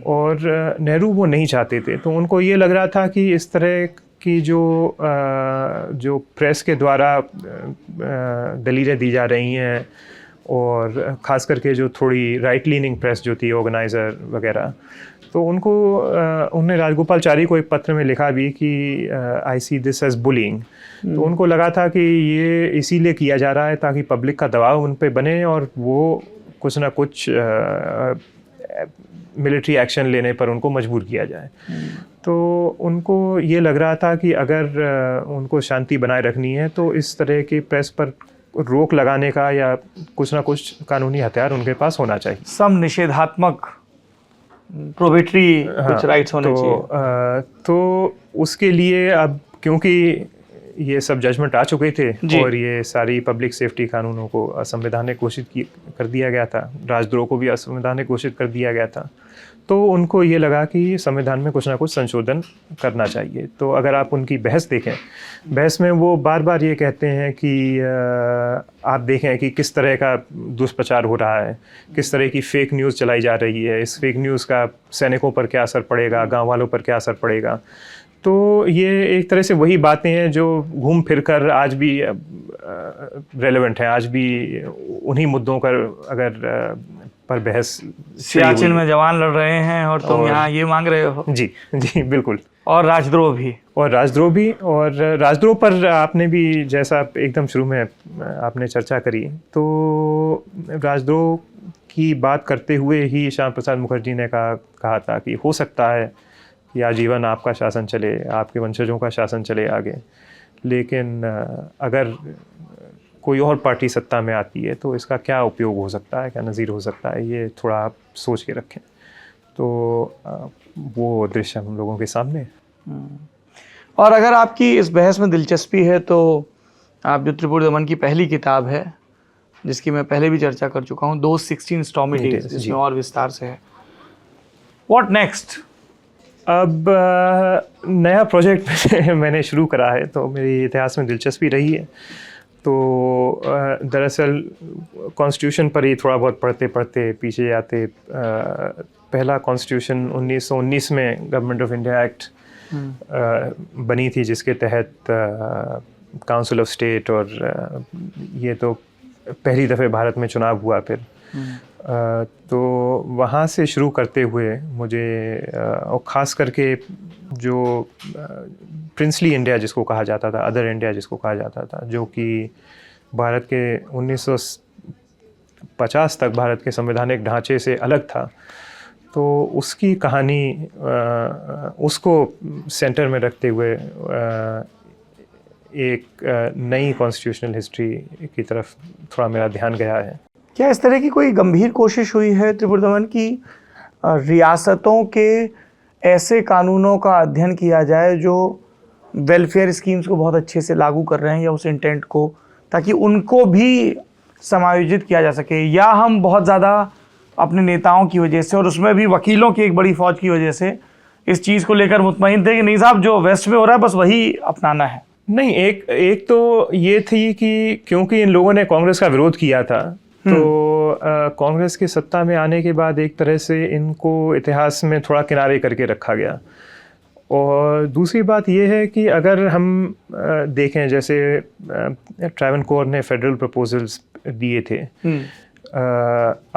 A: और नेहरू वो नहीं चाहते थे। तो उनको ये लग रहा था कि इस तरह की जो प्रेस के द्वारा दलीलें दी जा रही हैं, और ख़ास करके जो थोड़ी राइट लीनिंग प्रेस जो थी, ऑर्गेनाइज़र वगैरह, तो उन्होंने राजगोपालचारी को एक पत्र में लिखा भी कि आई सी दिस एज बुलिंग। तो उनको लगा था कि ये इसीलिए किया जा रहा है ताकि पब्लिक का दबाव उन पे बने और वो कुछ ना कुछ मिलिट्री एक्शन लेने पर उनको मजबूर किया जाए। तो उनको ये लग रहा था कि अगर उनको शांति बनाए रखनी है तो इस तरह की प्रेस पर रोक लगाने का या कुछ ना कुछ कानूनी हथियार उनके पास होना चाहिए।
B: सम निषेधात्मक प्रोबेटरी कुछ राइट्स होने चाहिए।
A: तो उसके लिए अब क्योंकि ये सब जजमेंट आ चुके थे और ये सारी पब्लिक सेफ्टी कानूनों को असंवैधानिक घोषित कर दिया गया था, राजद्रोह को भी असंवैधानिक घोषित कर दिया गया था, तो उनको ये लगा कि संविधान में कुछ ना कुछ संशोधन करना चाहिए। तो अगर आप उनकी बहस देखें, बहस में वो बार बार ये कहते हैं कि आप देखें कि किस तरह का दुष्प्रचार हो रहा है, किस तरह की फेक न्यूज़ चलाई जा रही है, इस फेक न्यूज़ का सैनिकों पर क्या असर पड़ेगा, गाँव वालों पर क्या असर पड़ेगा। तो ये एक तरह से वही बातें हैं जो घूम फिर कर आज भी रेलेवेंट हैं, आज भी उन्हीं मुद्दों पर बहस।
B: सियाचिन में जवान लड़ रहे हैं और तुम यहाँ ये मांग रहे हो।
A: जी जी बिल्कुल।
B: और राजद्रोह भी। और राजद्रोह पर आपने भी, जैसा एकदम शुरू में आपने चर्चा करी, तो राजद्रोह की बात करते हुए ही श्यामा प्रसाद मुखर्जी ने कहा था कि हो सकता है कि आजीवन आपका शासन चले, आपके वंशजों का शासन चले आगे, लेकिन अगर कोई और पार्टी सत्ता में आती है तो इसका क्या उपयोग हो सकता है, क्या नज़ीर हो सकता है, ये थोड़ा आप सोच के रखें। तो वो दृश्य हम लोगों के सामने है।
A: और अगर आपकी इस बहस में दिलचस्पी है तो आप जो त्रिपुर दमन की पहली किताब है, जिसकी मैं पहले भी चर्चा कर चुका हूँ, 16 स्टॉर्मी डेज, जिसमें और विस्तार से है। What next?
B: अब नया प्रोजेक्ट मैंने शुरू करा है, तो मेरी इतिहास में दिलचस्पी रही है। तो दरअसल कॉन्स्टिट्यूशन पर ही थोड़ा बहुत पढ़ते पढ़ते पीछे जाते, पहला कॉन्स्टिट्यूशन 1919 में गवर्नमेंट ऑफ इंडिया एक्ट बनी थी, जिसके तहत काउंसिल ऑफ स्टेट और ये तो पहली दफ़े भारत में चुनाव हुआ फिर। तो वहाँ से शुरू करते हुए मुझे और ख़ास करके जो प्रिंसली इंडिया जिसको कहा जाता था, अदर इंडिया जिसको कहा जाता था, जो कि भारत के 1950 तक भारत के संवैधानिक ढांचे से अलग था, तो उसकी कहानी उसको सेंटर में रखते हुए एक नई कॉन्स्टिट्यूशनल हिस्ट्री की तरफ थोड़ा मेरा ध्यान गया है।
A: क्या इस तरह की कोई गंभीर कोशिश हुई है त्रिपुर दमन की रियासतों के ऐसे कानूनों का अध्ययन किया जाए जो वेलफेयर स्कीम्स को बहुत अच्छे से लागू कर रहे हैं, या उस इंटेंट को, ताकि उनको भी समायोजित किया जा सके? या हम बहुत ज़्यादा अपने नेताओं की वजह से और उसमें भी वकीलों की एक बड़ी फौज की वजह से इस चीज़ को लेकर मुतमईन थे कि नहीं साहब, जो वेस्ट में हो रहा है बस वही अपनाना है?
B: नहीं, एक तो ये थी कि क्योंकि इन लोगों ने कांग्रेस का विरोध किया था, तो कांग्रेस के सत्ता में आने के बाद एक तरह से इनको इतिहास में थोड़ा किनारे करके रखा गया। और दूसरी बात ये है कि अगर हम देखें, जैसे ट्रैवनकोर ने फेडरल प्रपोजल्स दिए थे,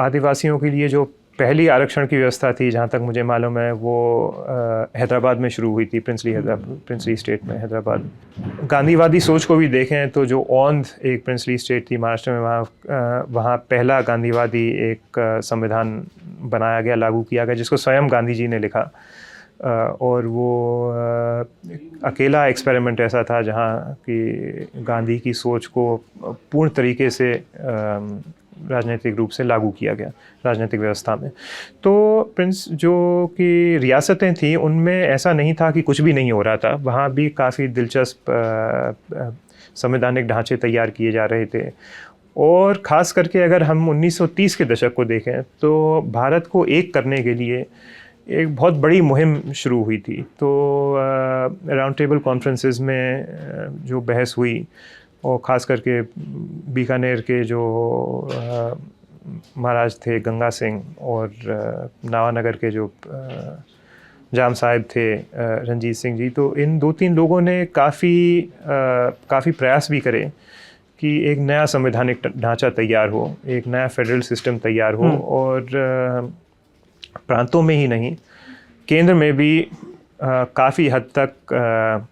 B: आदिवासियों के लिए जो पहली आरक्षण की व्यवस्था थी, जहाँ तक मुझे मालूम है, वो हैदराबाद में शुरू हुई थी, प्रिंसली स्टेट में हैदराबाद। गांधीवादी सोच को भी देखें तो जो औंध एक प्रिंसली स्टेट थी महाराष्ट्र में, वहाँ पहला गांधीवादी एक संविधान बनाया गया, लागू किया गया, जिसको स्वयं गांधी जी ने लिखा। और वो अकेला एक्सपेरिमेंट ऐसा था जहाँ कि गांधी की सोच को पूर्ण तरीके से राजनीतिक रूप से लागू किया गया राजनीतिक व्यवस्था में। तो प्रिंस जो कि रियासतें थीं, उनमें ऐसा नहीं था कि कुछ भी नहीं हो रहा था, वहाँ भी काफ़ी दिलचस्प संवैधानिक ढांचे तैयार किए जा रहे थे। और ख़ास करके अगर हम 1930 के दशक को देखें तो भारत को एक करने के लिए एक बहुत बड़ी मुहिम शुरू हुई थी। तो राउंड टेबल कॉन्फ्रेंसेस में जो बहस हुई, और ख़ास करके बीकानेर के जो महाराज थे गंगा सिंह, और नावानगर के जो जाम साहिब थे रंजीत सिंह जी, तो इन 2-3 लोगों ने काफ़ी प्रयास भी करे कि एक नया संवैधानिक ढांचा तैयार हो, एक नया फेडरल सिस्टम तैयार हो, और प्रांतों में ही नहीं, केंद्र में भी काफ़ी हद तक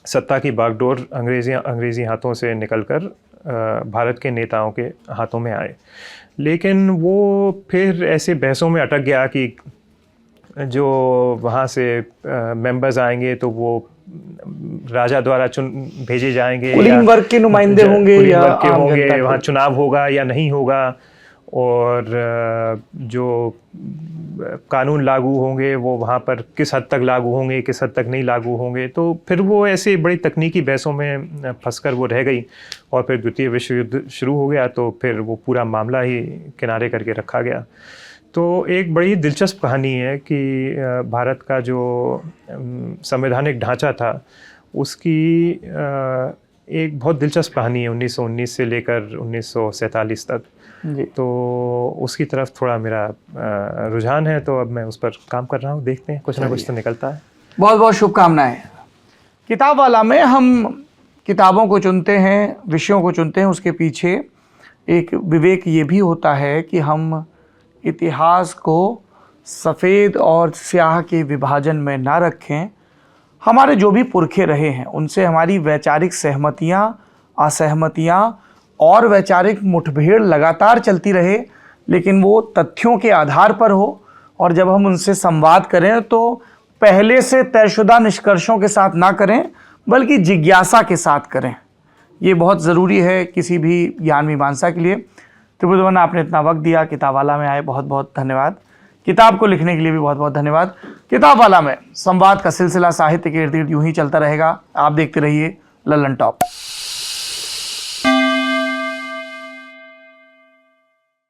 B: सत्ता की बागडोर अंग्रेज़ी हाथों से निकलकर भारत के नेताओं के हाथों में आए। लेकिन वो फिर ऐसे बहसों में अटक गया कि जो वहाँ से मेंबर्स आएंगे तो वो राजा द्वारा भेजे जाएंगे,
A: कुलीन वर्ग के नुमाइंदे होंगे, या
B: वहाँ चुनाव होगा या नहीं होगा, और जो कानून लागू होंगे वो वहाँ पर किस हद तक लागू होंगे, किस हद तक नहीं लागू होंगे। तो फिर वो ऐसे बड़ी तकनीकी बहसों में फंसकर वो रह गई, और फिर द्वितीय विश्व युद्ध शुरू हो गया, तो फिर वो पूरा मामला ही किनारे करके रखा गया। तो एक बड़ी दिलचस्प कहानी है कि भारत का जो संवैधानिक ढांचा था, उसकी एक बहुत दिलचस्प कहानी है 1919 से लेकर 1947 तक। तो उसकी तरफ थोड़ा मेरा रुझान है, तो अब मैं उस पर काम कर रहा हूँ, देखते हैं कुछ ना कुछ तो निकलता है।
A: बहुत बहुत शुभकामनाएं। किताब वाला में हम किताबों को चुनते हैं, विषयों को चुनते हैं, उसके पीछे एक विवेक ये भी होता है कि हम इतिहास को सफ़ेद और स्याह के विभाजन में ना रखें। हमारे जो भी पुरखे रहे हैं उनसे हमारी वैचारिक सहमतियाँ, असहमतियाँ और वैचारिक मुठभेड़ लगातार चलती रहे, लेकिन वो तथ्यों के आधार पर हो। और जब हम उनसे संवाद करें तो पहले से तयशुदा निष्कर्षों के साथ ना करें, बल्कि जिज्ञासा के साथ करें। ये बहुत ज़रूरी है किसी भी ज्ञान मीमांसा के लिए। त्रिभुवन, आपने इतना वक्त दिया, किताबवाला में आए, बहुत बहुत धन्यवाद। किताब को लिखने के लिए भी बहुत बहुत धन्यवाद। किताबवाला में संवाद का सिलसिला साहित्य के इर्द गिर्द यूं ही चलता रहेगा। आप देखते रहिए लल्लन टॉप।